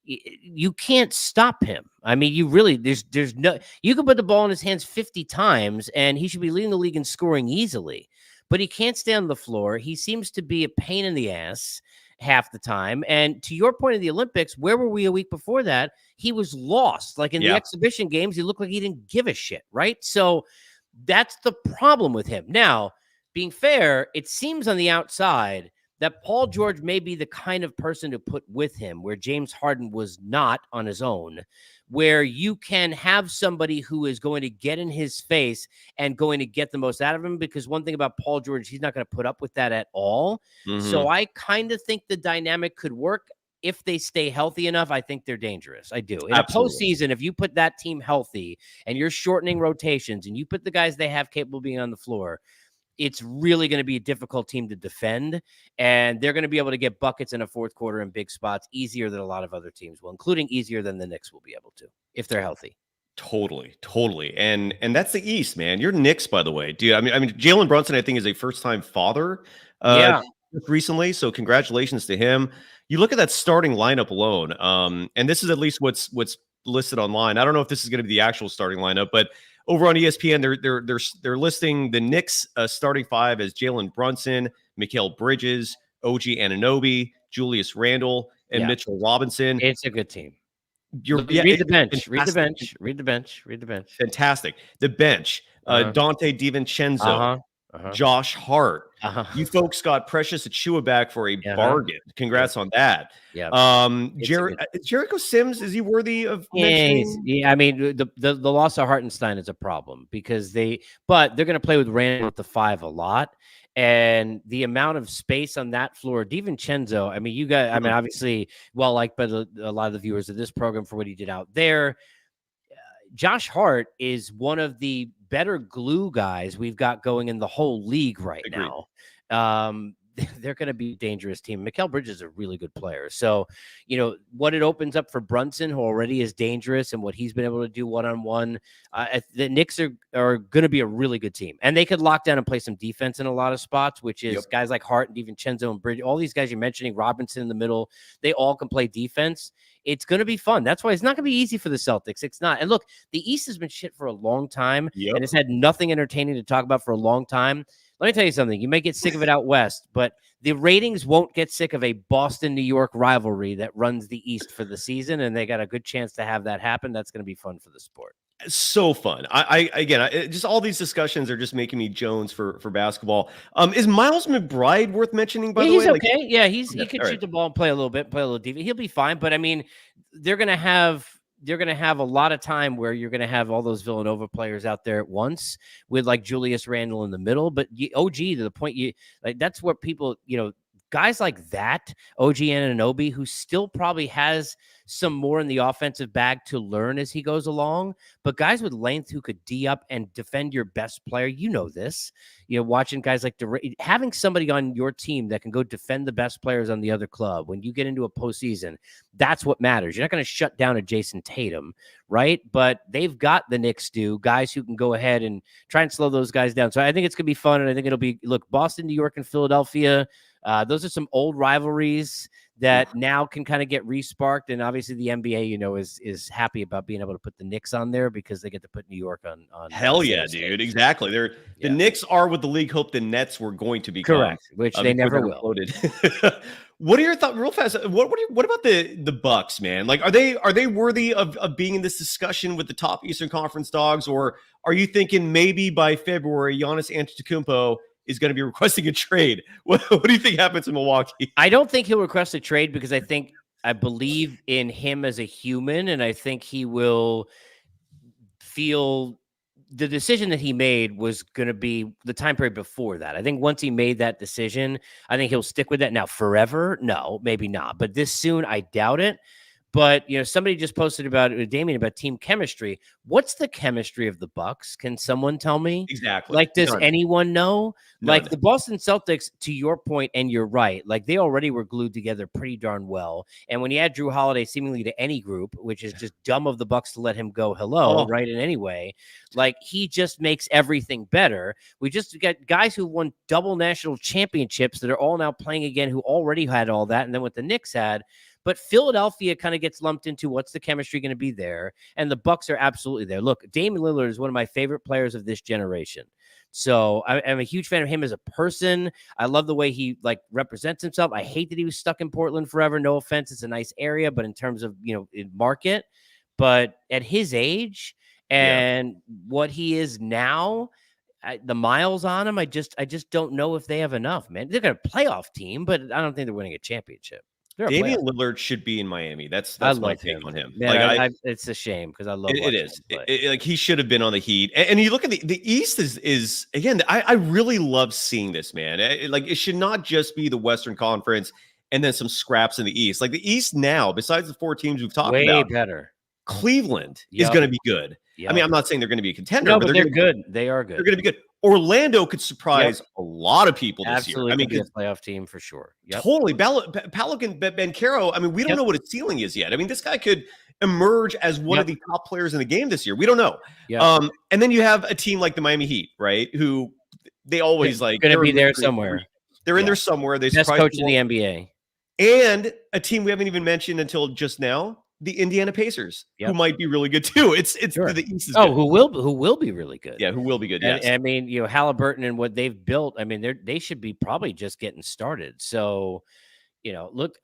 you can't stop him. I mean, there's no, you can put the ball in his hands 50 times and he should be leading the league in scoring easily, but he can't stay on the floor. He seems to be a pain in the ass half the time. And to your point of the Olympics, where were we a week before that? He was lost. Like in the exhibition games, he looked like he didn't give a shit. Right. So that's the problem with him. Now, being fair, it seems on the outside that Paul George may be the kind of person to put with him where James Harden was not on his own, where you can have somebody who is going to get in his face and going to get the most out of him. Because one thing about Paul George, he's not going to put up with that at all. So I kind of think the dynamic could work if they stay healthy enough. I think they're dangerous. I do. In a postseason, if you put that team healthy and you're shortening rotations and you put the guys they have capable of being on the floor, it's really going to be a difficult team to defend, and they're going to be able to get buckets in a fourth quarter in big spots easier than a lot of other teams will, including easier than the Knicks will be able to if they're healthy. Totally. And that's the East, man. You're Knicks, by the way, dude. I mean, Jalen Brunson, I think, is a first-time father. Recently, so congratulations to him. You look at that starting lineup alone, and this is at least what's listed online. I don't know if this is going to be the actual starting lineup, but over on ESPN, they're listing the Knicks starting five as Jalen Brunson, Mikal Bridges, OG Anunoby, Julius Randle, and Mitchell Robinson. It's a good team. Read the bench. Read the bench. Fantastic. The bench. Dante DiVincenzo. Josh Hart. You folks got Precious Achiuwa back for a bargain. Congrats on that. Jericho Sims, is he worthy of mentioning? I mean, the loss of Hartenstein is a problem because they're going to play with Randall at the five a lot. And the amount of space on that floor, DiVincenzo, I mean, you guys, I mean, obviously well liked by a lot of the viewers of this program for what he did out there. Josh Hart is one of the better glue guys we've got going in the whole league right now. They're going to be a dangerous team. Mikal Bridges is a really good player. So, what it opens up for Brunson, who already is dangerous, and what he's been able to do one-on-one, the Knicks are going to be a really good team. And they could lock down and play some defense in a lot of spots, which is guys like Hart and DiVincenzo and Bridges, all these guys you're mentioning, Robinson in the middle, they all can play defense. It's going to be fun. That's why it's not going to be easy for the Celtics. It's not. And look, the East has been shit for a long time, and it's had nothing entertaining to talk about for a long time. Let me tell you something. You may get sick of it out west, but the ratings won't get sick of a Boston-New York rivalry that runs the East for the season, and they got a good chance to have that happen. That's going to be fun for the sport. So fun. Just all these discussions are just making me Jones for basketball. Is Miles McBride worth mentioning, by the way? He's okay. He can shoot the ball and play a little bit, play a little defense. He'll be fine. But I mean, they're going to have a lot of time where you're going to have all those Villanova players out there at once with like Julius Randle in the middle. But OG, to the point, that's what people, guys like that, OG Anunoby, who still probably has some more in the offensive bag to learn as he goes along, but guys with length who could D up and defend your best player, this, watching guys like having somebody on your team that can go defend the best players on the other club when you get into a postseason, that's what matters. You're not going to shut down a Jason Tatum, right? But they've got the Knicks guys who can go ahead and try and slow those guys down. So I think it's going to be fun, and I think it'll be, Boston, New York, and Philadelphia. Those are some old rivalries that now can kind of get resparked. And obviously the NBA, is happy about being able to put the Knicks on there because they get to put New York on. Hell yeah, dude. Exactly. The Knicks are what the league hoped the Nets were going to become. Correct. Which they never will. What are your thoughts real fast? What about the Bucks, man? Like, are they worthy of being in this discussion with the top Eastern Conference dogs? Or are you thinking maybe by February, Giannis Antetokounmpo is going to be requesting a trade? What do you think happens in Milwaukee? I don't think he'll request a trade because I believe in him as a human, and I think he will feel the decision that he made was going to be the time period before that. I think once he made that decision, I think he'll stick with that. Now, forever? No, maybe not. But this soon, I doubt it. But somebody just posted about it with Damien about team chemistry. What's the chemistry of the Bucks? Can someone tell me? Exactly. Like, does None. anyone know? None. Like the Boston Celtics, to your point, and you're right. Like they already were glued together pretty darn well. And when you add Drew Holiday seemingly to any group, which is just dumb of the Bucks to let him go right in any way, like he just makes everything better. We just got guys who won double national championships that are all now playing again, who already had all that, and then what the Knicks had. But Philadelphia kind of gets lumped into what's the chemistry going to be there, and the Bucks are absolutely there. Look, Damian Lillard is one of my favorite players of this generation. So I'm a huge fan of him as a person. I love the way he represents himself. I hate that he was stuck in Portland forever. No offense, it's a nice area, but in terms of in market, but at his age and what he is now, the miles on him, I just don't know if they have enough. Man, they're got a playoff team, but I don't think they're winning a championship. Damian Lillard should be in Miami. That's my take on him. Man, it's a shame because I love it. Is like he should have been on the Heat. And you look at the East is again. I really love seeing this, man. It should not just be the Western Conference and then some scraps in the East. Like the East now, besides the 4 teams we've talked about, way better. Cleveland is going to be good. Yep. I mean, I'm not saying they're going to be a contender, no, but they're good. They are good. They're going to be good. Orlando could surprise a lot of people this Absolutely year. I mean, be a playoff team for sure. Totally. Pelican Banchero, I mean, we don't know what his ceiling is yet. I mean, this guy could emerge as one of the top players in the game this year. We don't know. And then you have a team like the Miami Heat, right? Who they always going to be there somewhere. They're in there somewhere. They best coach in the NBA. And a team we haven't even mentioned until just now, the Indiana Pacers, who might be really good too. It's sure. The East is good. Who will be really good. Yeah, who will be good. And, yes. I mean, Halliburton and what they've built. I mean, they should be probably just getting started. So, look,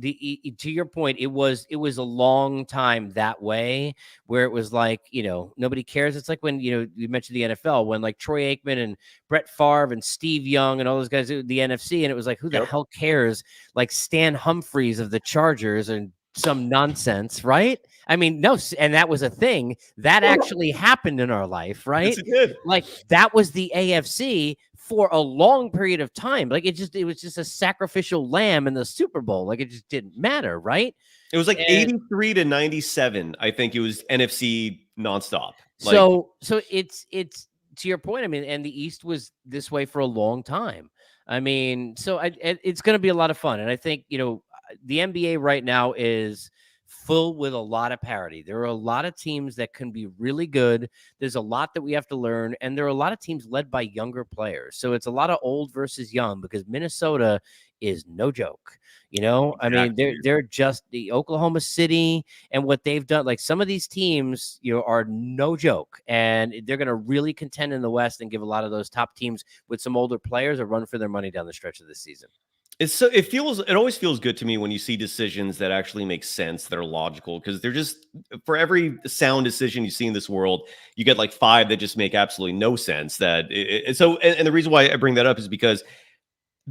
to your point, it was a long time that way where it was like, nobody cares. It's like when, you mentioned the NFL, when like Troy Aikman and Brett Favre and Steve Young and all those guys did the NFC, and it was like, who the hell cares? Like Stan Humphries of the Chargers and some nonsense, right? I mean, no, and that was a thing that actually happened in our life, right? Yes, it did. Like that was the AFC for a long period of time. Like it was just a sacrificial lamb in the Super Bowl. Like it just didn't matter, right? It was like 83 to 97. I think it was NFC nonstop. So it's to your point. I mean, and the East was this way for a long time. I mean, so it's going to be a lot of fun, and I think the NBA right now is full with a lot of parity. There are a lot of teams that can be really good. There's a lot that we have to learn, and there are a lot of teams led by younger players. So it's a lot of old versus young because Minnesota is no joke. Exactly. I mean, they're just the Oklahoma City and what they've done. Like some of these teams, are no joke, and they're going to really contend in the West and give a lot of those top teams with some older players a run for their money down the stretch of this season. It always feels good to me when you see decisions that actually make sense, that are logical, because they're just, for every sound decision you see in this world, you get like 5 that just make absolutely no sense. And the reason why I bring that up is because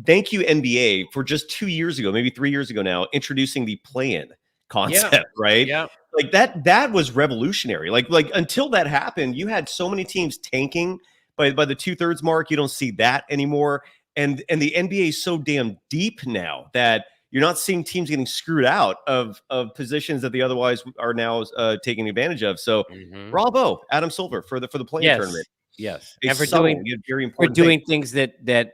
thank you NBA for just 2 years ago, maybe 3 years ago now, introducing the play-in concept, right? Yeah. Like that was revolutionary. Like until that happened, you had so many teams tanking by the 2/3 mark. You don't see that anymore. And the NBA is so damn deep now that you're not seeing teams getting screwed out of positions that they otherwise are now taking advantage of. So bravo, Adam Silver for the play-in tournament. Yes. And for doing things that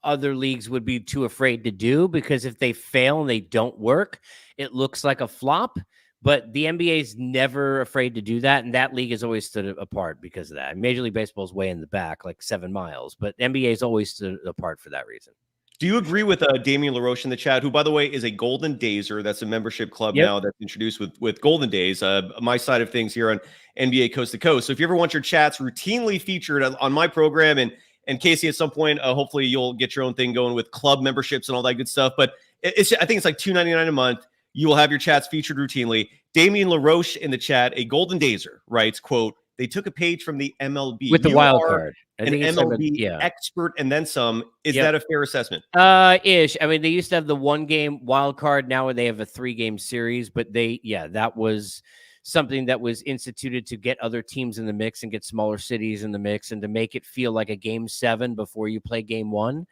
other leagues would be too afraid to do, because if they fail and they don't work, it looks like a flop. But the NBA is never afraid to do that, and that league has always stood apart because of that. Major League Baseball is way in the back, like 7 miles, but NBA has always stood apart for that reason. Do you agree with Damian LaRoche in the chat, who, by the way, is a Golden Dazer? That's a membership club now that's introduced with Golden Days. My side of things here on NBA Coast to Coast. So if you ever want your chats routinely featured on my program, and Casey, at some point, hopefully you'll get your own thing going with club memberships and all that good stuff. But I think it's like $2.99 a month. You will have your chats featured routinely. Damian LaRoche in the chat, a Golden Dazer, writes, quote, "They took a page from the MLB. With the wild card. An MLB expert and then some. Is that a fair assessment?" Ish. I mean, they used to have the 1-game wild card. Now they have a 3-game series, but that was something that was instituted to get other teams in the mix and get smaller cities in the mix and to make it feel like a game 7 before you play game 1.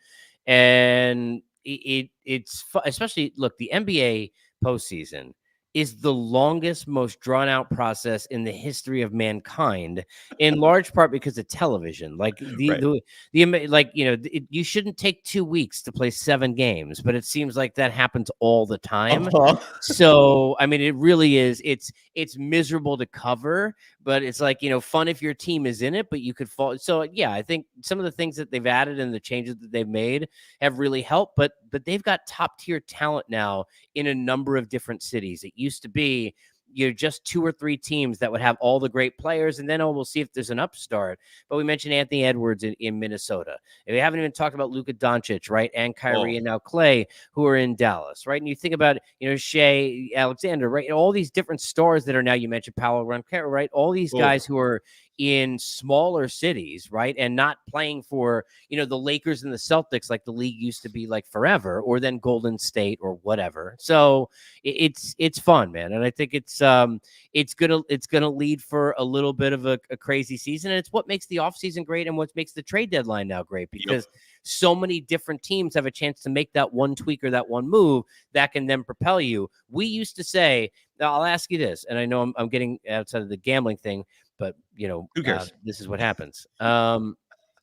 And it's especially, look, the NBA postseason is the longest, most drawn out process in the history of mankind, in large part because of television. Like you shouldn't take 2 weeks to play 7 games, but it seems like that happens all the time. So, I mean, it really is. It's miserable to cover, but it's like, fun if your team is in it, but you could fall. So, yeah, I think some of the things that they've added and the changes that they've made have really helped, but they've got top tier talent now in a number of different cities. It used to be just 2 or 3 teams that would have all the great players, and then we'll see if there's an upstart. But we mentioned Anthony Edwards in Minnesota. And we haven't even talked about Luka Doncic, right? And Kyrie and now Clay, who are in Dallas, right? And you think about, Shea Alexander, right? And all these different stars that are now, you mentioned Paolo Banchero, right? All these guys who are in smaller cities, right? And not playing for, the Lakers and the Celtics like the league used to be like forever, or then Golden State or whatever. So it's fun, man. And I think it's gonna lead for a little bit of a crazy season. And it's what makes the offseason great and what makes the trade deadline now great, because so many different teams have a chance to make that one tweak or that one move that can then propel you. We used to say, now I'll ask you this, and I know I'm getting outside of the gambling thing, but who cares? This is what happens.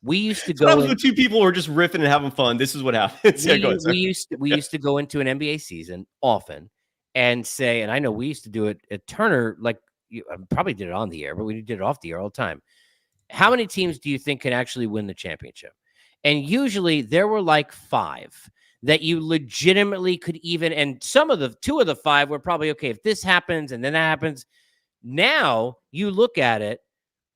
We used to go. What happens with 2 people who are just riffing and having fun? This is what happens. We used to go into an NBA season often and say, and I know we used to do it at Turner. Like I probably did it on the air, but we did it off the air all the time. How many teams do you think can actually win the championship? And usually there were like 5 that you legitimately could even. And 2 of the 5 were probably okay if this happens and then that happens. Now you look at it,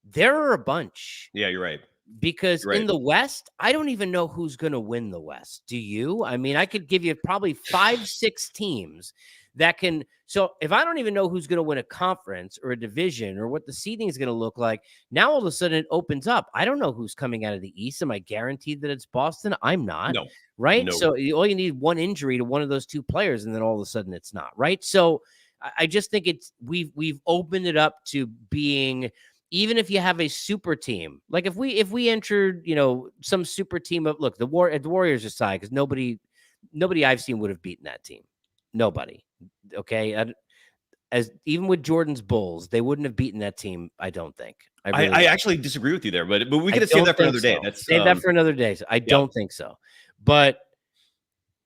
there are a bunch. Yeah, you're right. Because in the West, I don't even know who's going to win the West. Do you? I mean, I could give you probably 5, 6 teams that can. So if I don't even know who's going to win a conference or a division or what the seeding is going to look like, now all of a sudden it opens up. I don't know who's coming out of the East. Am I guaranteed that it's Boston? I'm not. No. Right. No. So all you need one injury to one of those 2 players, and then all of a sudden it's not. Right. So I just think we've opened it up to being. Even if you have a super team, like if we entered, some super team of the Warriors aside, because nobody I've seen would have beaten that team. Nobody. Okay. As even with Jordan's Bulls, they wouldn't have beaten that team. I don't think. I actually disagree with you there, but we could save that for another day. Save that for another day. I don't think so. But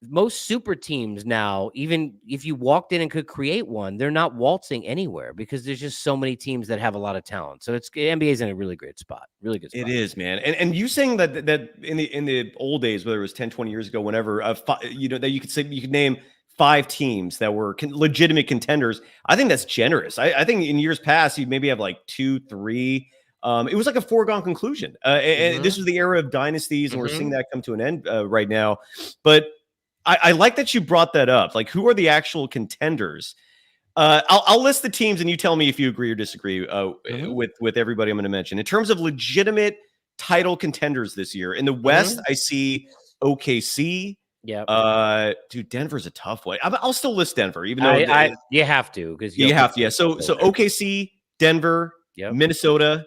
most super teams now, even if you walked in and could create one, they're not waltzing anywhere because there's just so many teams that have a lot of talent. So NBA is in a really great spot. Really good spot. It is, man. And you saying that in the old days, whether it was 10, 20 years ago, whenever, that you could name 5 teams that were legitimate contenders. I think that's generous. I think in years past, you'd maybe have like 2, 3. It was like a foregone conclusion. And this was the era of dynasties, and we're seeing that come to an end right now. But I like that you brought that up. Like, who are the actual contenders? I'll list the teams, and you tell me if you agree or disagree with everybody I'm going to mention. In terms of legitimate title contenders this year, in the West, I see OKC. Yeah. Dude, Denver's a tough one. I'll still list Denver, even though you have to, because you have to. Yeah. So OKC, Denver, Minnesota,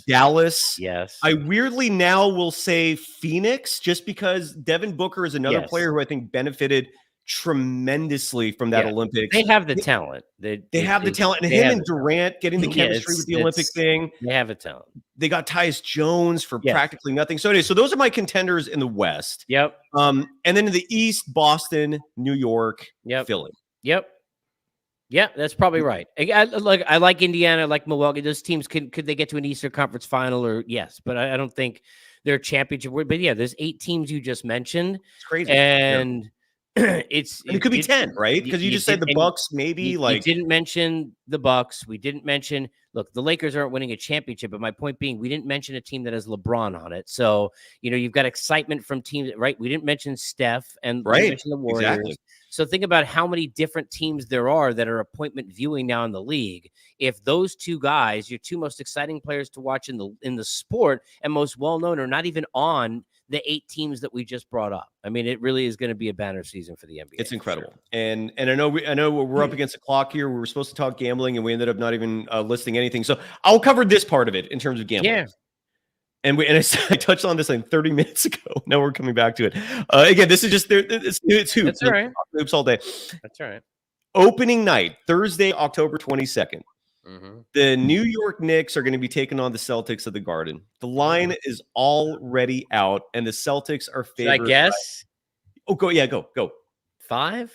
Dallas. I weirdly now will say Phoenix, just because Devin Booker is another player who I think benefited tremendously from that Olympics. They have the talent. They have the talent, and him and Durant getting the chemistry with the Olympic thing. They have a talent. They got Tyus Jones for practically nothing. So anyway, those are my contenders in the West. Yep. And then in the East, Boston, New York, Philly. Yep. Yeah, that's probably right. I like Indiana, I like Milwaukee. Those teams could they get to an Eastern Conference final? Or yes, but I don't think they're championship. But yeah, there's 8 teams you just mentioned. It's crazy, and it could be 10, right? Because you just said the Bucks, maybe. You didn't mention the Bucks. We didn't mention. Look, the Lakers aren't winning a championship, but my point being, we didn't mention a team that has LeBron on it. So you've got excitement from teams, right? We didn't mention Steph, and we didn't mention the Warriors. Exactly. So think about how many different teams there are that are appointment viewing now in the league. If those 2 guys, your 2 most exciting players to watch in the sport and most well known, are not even on the 8 teams that we just brought up. I mean, it really is going to be a banner season for the NBA. It's incredible. Sure. And I know we're up against the clock here. We were supposed to talk gambling, and we ended up not even listing anything. So I'll cover this part of it in terms of gambling. Yeah. And I touched on this like 30 minutes ago. Now we're coming back to it. Again, this is just it's hoops. That's all right. Hoops all day. That's all right. Opening night, Thursday, October 22nd. Mm-hmm. The New York Knicks are going to be taking on the Celtics at the Garden. The line is already out, and the Celtics are Should I favored. guess? Go. 5?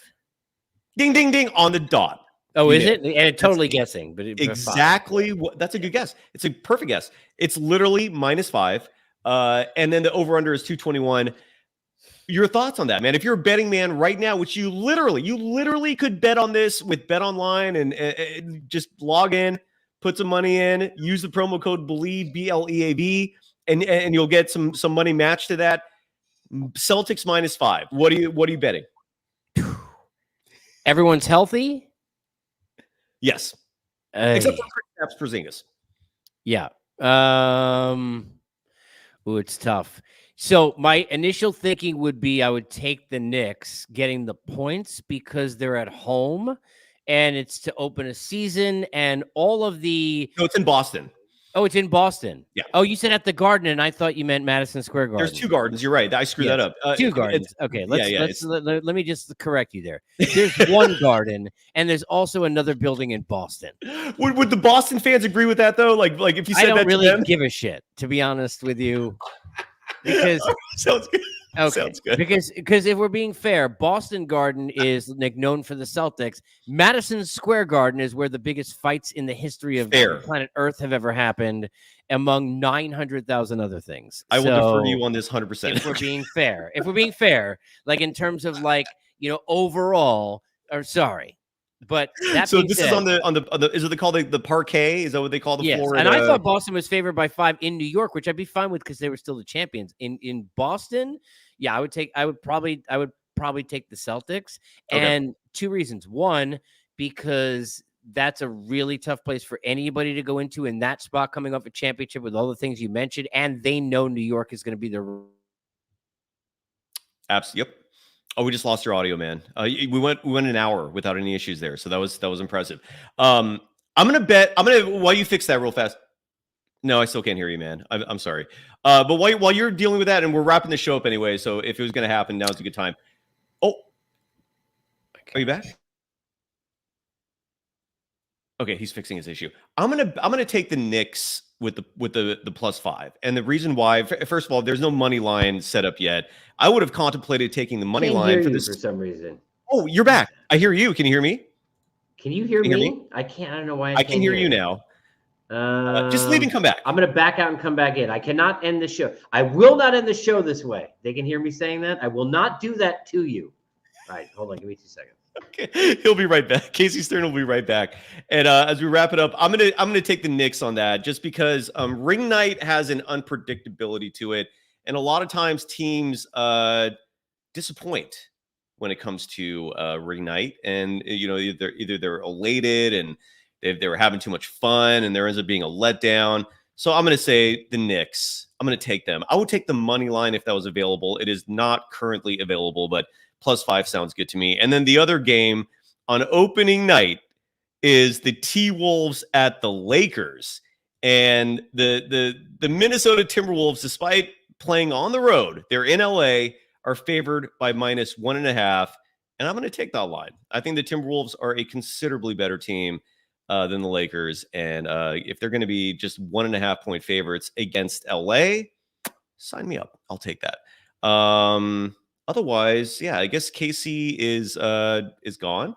Ding, ding, ding on the dot. Oh, is it? And totally guessing, but exactly what. That's a good guess. It's a perfect guess. It's literally -5, and then the over/under is 221. Your thoughts on that, man? If you're a betting man right now, which you literally could bet on this with Bet Online and just log in, put some money in, use the promo code BLEAV BLEAV, and you'll get some money matched to that. Celtics -5. What are you betting? Everyone's healthy. Yes, except for Kristaps Porzingis. Yeah. Ooh, it's tough. So my initial thinking would be I would take the Knicks getting the points because they're at home and it's to open a season and all of the... No, it's in Boston. Oh, it's in Boston. Yeah. Oh, you said at the Garden, and I thought you meant Madison Square Garden. There's 2 Gardens. You're right. I screwed that up. 2 Gardens. Okay, let me just correct you there. There's 1 Garden, and there's also another building in Boston. Would the Boston fans agree with that though? Like if you said I don't that really to them? give a shit, to be honest with you, because sounds good. Okay, sounds good. Because if we're being fair, Boston Garden is known for the Celtics. Madison Square Garden is where the biggest fights in the history of planet Earth have ever happened, among 900,000 other things. I will defer to you on this 100%. If we're being fair, like in terms of overall, or sorry. But that so being this said, is on the is it called the parquet? Is that what they call the floor? And I thought Boston was favored by 5 in New York, which I'd be fine with because they were still the champions. In Boston, I would probably take the Celtics, and 2 reasons. 1, because that's a really tough place for anybody to go into in that spot coming off a championship with all the things you mentioned, and they know New York is going to be their... Absolutely. Yep. Oh, we just lost your audio, man. We went an hour without any issues there, so that was impressive. I'm gonna while you fix that real fast. No, I still can't hear you, man. I'm sorry. But while you're dealing with that, and we're wrapping the show up anyway, so if it was gonna happen, now's a good time. Oh, are you back? Okay, he's fixing his issue. I'm gonna take the Knicks with the +5, and the reason why, first of all, there's no money line set up yet. I would have contemplated taking the money line for this for some reason. Oh, you're back. I hear you. Can you hear me? Can you hear me? I can't. I don't know why. I can hear you now. Just leave and come back. I'm going to back out and come back in. I cannot end the show. I will not end the show this way. They can hear me saying that. I will not do that to you. All right, hold on. Give me 2 seconds. Okay, he'll be right back. Casey Stern will be right back. And as we wrap it up, I'm gonna take the Knicks on that, just because ring night has an unpredictability to it, and a lot of times teams disappoint when it comes to ring night, and either they're elated and they were having too much fun, and there ends up being a letdown. So I'm gonna say the Knicks. I'm gonna take them. I would take the money line if that was available. It is not currently available, but +5 sounds good to me. And then the other game on opening night is the T-Wolves at the Lakers. And the Minnesota Timberwolves, despite playing on the road, they're in LA, are favored by -1.5. And I'm going to take that line. I think the Timberwolves are a considerably better team than the Lakers. And if they're going to be just 1.5 point favorites against LA, sign me up. I'll take that. Otherwise, I guess Casey is gone.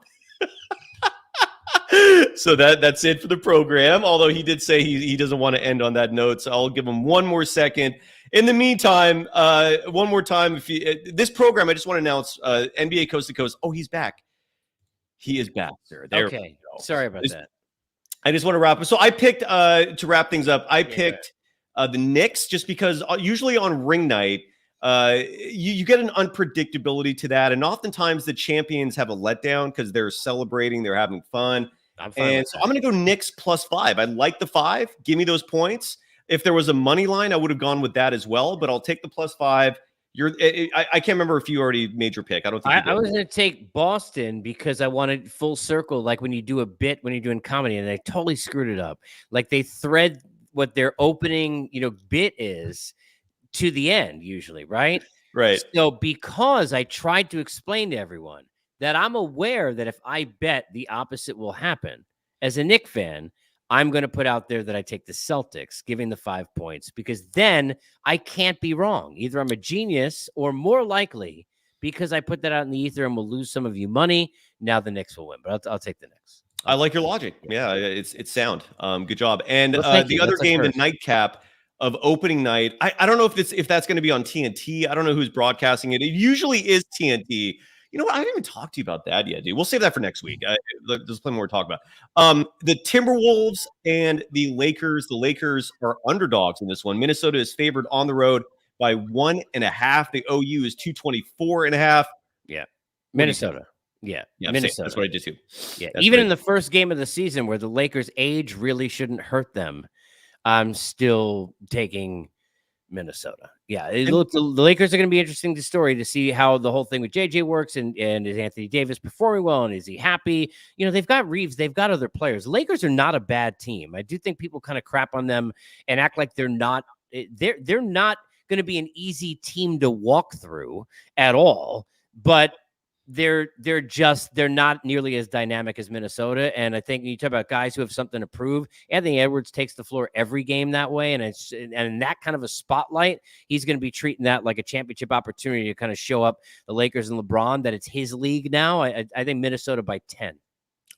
So that's it for the program. Although he did say he doesn't want to end on that note, so I'll give him one more second. In the meantime, one more time, this program, I just want to announce NBA Coast to Coast. Oh, he's back. He is back, sir. Okay, sorry about that. I just want to wrap up. So I picked to wrap things up. I picked the Knicks just because usually on ring night. You get an unpredictability to that, and oftentimes the champions have a letdown because they're celebrating, they're having fun. I'm going to go Knicks +5. I like the 5. Give me those points. If there was a money line, I would have gone with that as well, but I'll take the +5. I can't remember if you already made your pick. I don't think I was going to take Boston because I wanted full circle, like when you do a bit when you're doing comedy, and they totally screwed it up. Like they thread what their opening bit is to the end usually, right? Right. So because I tried to explain to everyone that I'm aware that if I bet the opposite will happen, as a Knicks fan, I'm going to put out there that I take the Celtics, giving the 5 points, because then I can't be wrong. Either I'm a genius or more likely, because I put that out in the ether and will lose some of you money, now the Knicks will win. But I'll take the Knicks. I like your logic. Yeah, it's sound. Good job. And the other That's game, the nightcap of opening night, I don't know if that's going to be on TNT. I don't know who's broadcasting it. It usually is TNT. You know what? I haven't even talked to you about that yet, dude. We'll save that for next week. There's plenty more to talk about. The Timberwolves and the Lakers. The Lakers are underdogs in this one. Minnesota is favored on the road by 1.5. The OU is 224.5. Yeah, Minnesota. Yeah, Minnesota. That's what I did too. Yeah, even in the first game of the season where the Lakers' age really shouldn't hurt them, I'm still taking Minnesota. Yeah, the Lakers are going to be interesting to see how the whole thing with JJ works, and is Anthony Davis performing well, and is he happy? You know, they've got Reeves, they've got other players. The Lakers are not a bad team. I do think people kind of crap on them and act like they're not. They're not going to be an easy team to walk through at all, but they're not nearly as dynamic as Minnesota. And I think when you talk about guys who have something to prove, Anthony Edwards takes the floor every game that way. And in that kind of a spotlight, he's going to be treating that like a championship opportunity to kind of show up the Lakers and LeBron, that it's his league now. I think Minnesota by 10.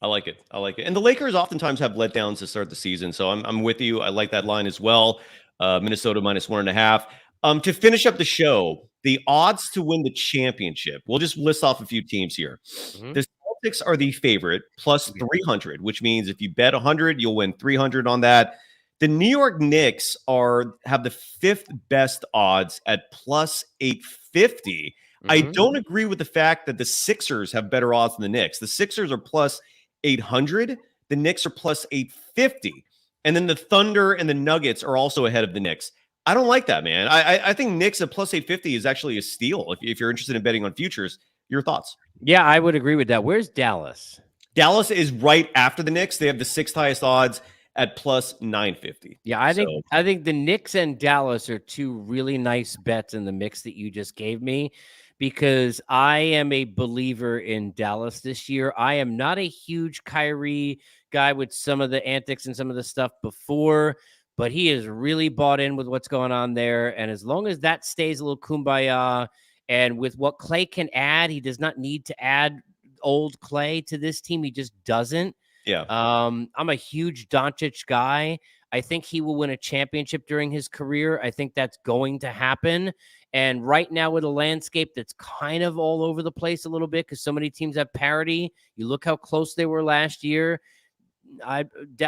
I like it. And the Lakers oftentimes have letdowns to start the season. So I'm with you. I like that line as well. Minnesota minus 1.5. To finish up the show, the odds to win the championship. We'll just list off a few teams here. Mm-hmm. The Celtics are the favorite, plus 300, which means if you bet 100, you'll win 300 on that. The New York Knicks have the fifth best odds at plus 850. Mm-hmm. I don't agree with the fact that the Sixers have better odds than the Knicks. The Sixers are plus 800. The Knicks are plus 850. And then the Thunder and the Nuggets are also ahead of the Knicks. I don't like that, man. I think Knicks at plus 850 is actually a steal if you're interested in betting on futures. Your thoughts? Yeah, I would agree with that. Where's Dallas? Dallas is right after the Knicks. They have the sixth highest odds at plus 950. Yeah, I think the Knicks and Dallas are two really nice bets in the mix that you just gave me, because I am a believer in Dallas this year. I am not a huge Kyrie guy with some of the antics and some of the stuff before, but he is really bought in with what's going on there. And as long as that stays a little kumbaya, and with what Clay can add, he does not need to add old Clay to this team. He just doesn't. Yeah. I'm a huge Doncic guy. I think he will win a championship during his career. I think that's going to happen. And right now, with a landscape that's kind of all over the place a little bit, because so many teams have parity, you look how close they were last year.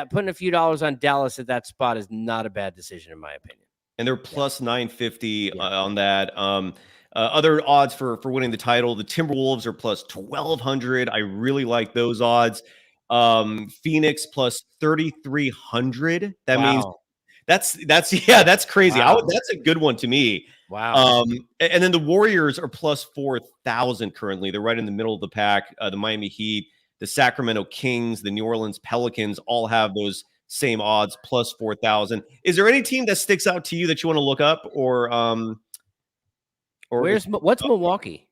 Putting a few dollars on Dallas at that spot is not a bad decision, in my opinion. And they're plus 950 on that. Other odds for winning the title, the Timberwolves are plus 1,200. I really like those odds. Phoenix plus 3,300. That means that's crazy. Wow. That's a good one to me. Wow. And then the Warriors are plus 4,000 currently. They're right in the middle of the pack. The Miami Heat, the Sacramento Kings, the New Orleans Pelicans all have those same odds, plus 4,000. Is there any team that sticks out to you that you want to look up, or what's Milwaukee?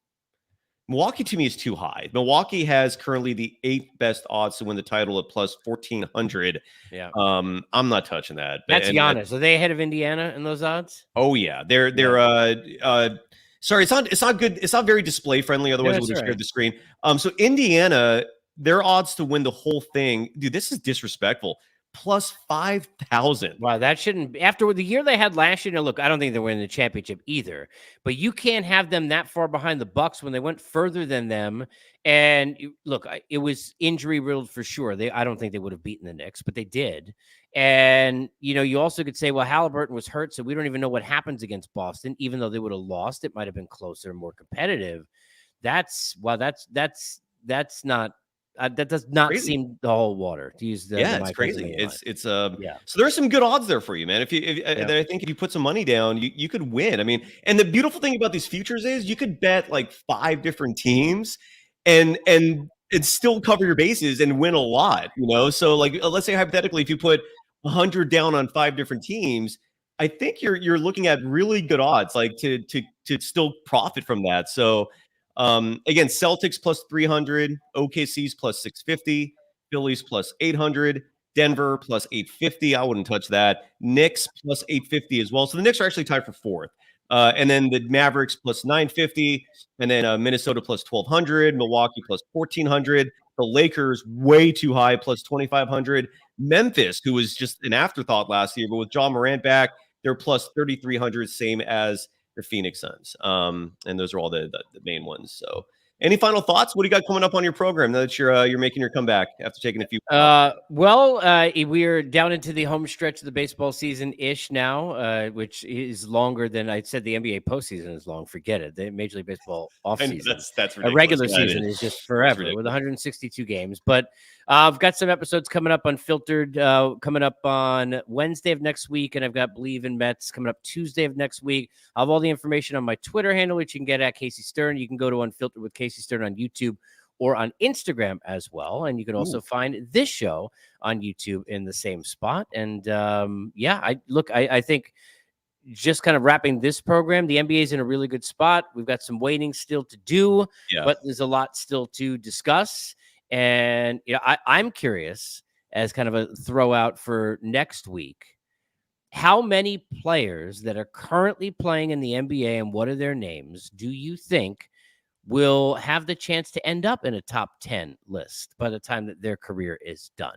Milwaukee to me is too high. Milwaukee has currently the 8th best odds to win the title at plus 1,400. Yeah. I'm not touching that. That's Giannis. Are they ahead of Indiana in those odds? Oh yeah. They're sorry, it's not good. It's not very display friendly. Otherwise, it would have shared the screen. So Indiana, their odds to win the whole thing, dude, this is disrespectful. Plus 5,000. Wow, that shouldn't. After the year they had last year, now look, I don't think they're winning the championship either. But you can't have them that far behind the Bucks when they went further than them. And look, it was injury riddled for sure. I don't think they would have beaten the Knicks, but they did. And you also could say, well, Halliburton was hurt, so we don't even know what happens against Boston. Even though they would have lost, it might have been closer and more competitive. That's not. That does not crazy. Seem the whole water, to use the it's crazy. So there's some good odds there for you, man. I think if you put some money down, you could win. I mean, and the beautiful thing about these futures is you could bet like 5 different teams and still cover your bases and win a lot, So like, let's say hypothetically, if you put 100 down on 5 different teams, I think you're looking at really good odds, like to still profit from that. So Again, Celtics plus 300, OKC's plus 650, Phillies plus 800, Denver plus 850. I wouldn't touch that. Knicks plus 850 as well. So the Knicks are actually tied for fourth. And then the Mavericks plus 950, and then Minnesota plus 1200, Milwaukee plus 1400, the Lakers way too high plus 2500, Memphis, who was just an afterthought last year, but with John Morant back, they're plus 3300, same as the Phoenix Suns. And those are all the main ones. So any final thoughts? What do you got coming up on your program now that you're making your comeback after taking a few? We're down into the home stretch of the baseball season ish now, which is longer than I said. The NBA postseason is long. Forget it. The Major League Baseball offseason, that's ridiculous. A regular season is just forever with 162 games. But I've got some episodes coming up Unfiltered coming up on Wednesday of next week, and I've got Believe in Mets coming up Tuesday of next week. I'll have all the information on my Twitter handle, which you can get at Casey Stern. You can go to Unfiltered with Casey Stern on YouTube or on Instagram as well. And you can also find this show on YouTube in the same spot. And I think just kind of wrapping this program, the NBA is in a really good spot. We've got some waiting still to do, but there's a lot still to discuss. And I'm curious, as kind of a throw out for next week, how many players that are currently playing in the NBA and what are their names do you think will have the chance to end up in a top 10 list by the time that their career is done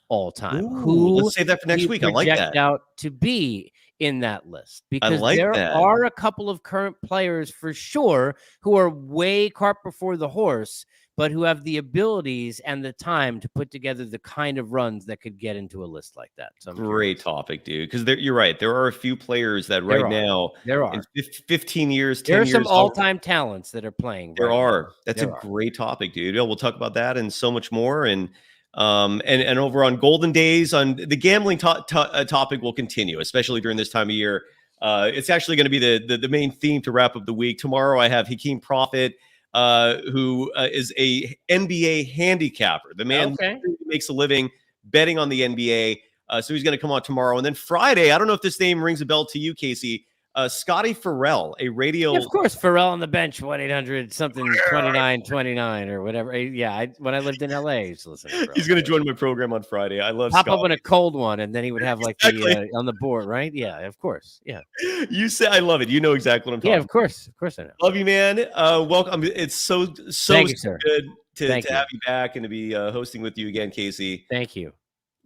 all time? Let's save that for next week. I like that. Out to be in that list, because there that. are a couple of current players for sure who are way cart before the horse, but who have the abilities and the time to put together the kind of runs that could get into a list like that. So great topic, dude. Because you're right. There are a few players that now, there are in 15 years, 10 there are years, some all-time talents that are playing. There are. That's a great topic, dude. We'll talk about that and so much more. And over on Golden Days, on the gambling topic will continue, especially during this time of year. It's actually going to be the main theme to wrap up the week. Tomorrow, I have Hakeem Prophet, who is a NBA handicapper. The man makes a living betting on the NBA. So he's going to come on tomorrow. And then Friday, I don't know if this name rings a bell to you, Casey. Scotty Farrell, a radio. Yeah, of course, Farrell on the bench, 1-800-something-29-29 or whatever. When I lived in LA, I used to listen to Farrell. He's going to join my program on Friday. I love Pop Scotty. up in a cold one, and then he would have like the on the board, right? Yeah, of course. Yeah. You say I love it. You know exactly what I'm talking about. Yeah, of course I know. Love you, man. Welcome. It's so good to have you back and to be hosting with you again, Casey. Thank you.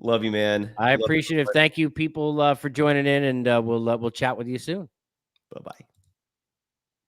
Love you, man. I appreciate it. Thank you, people, for joining in, and we'll chat with you soon. Bye-bye.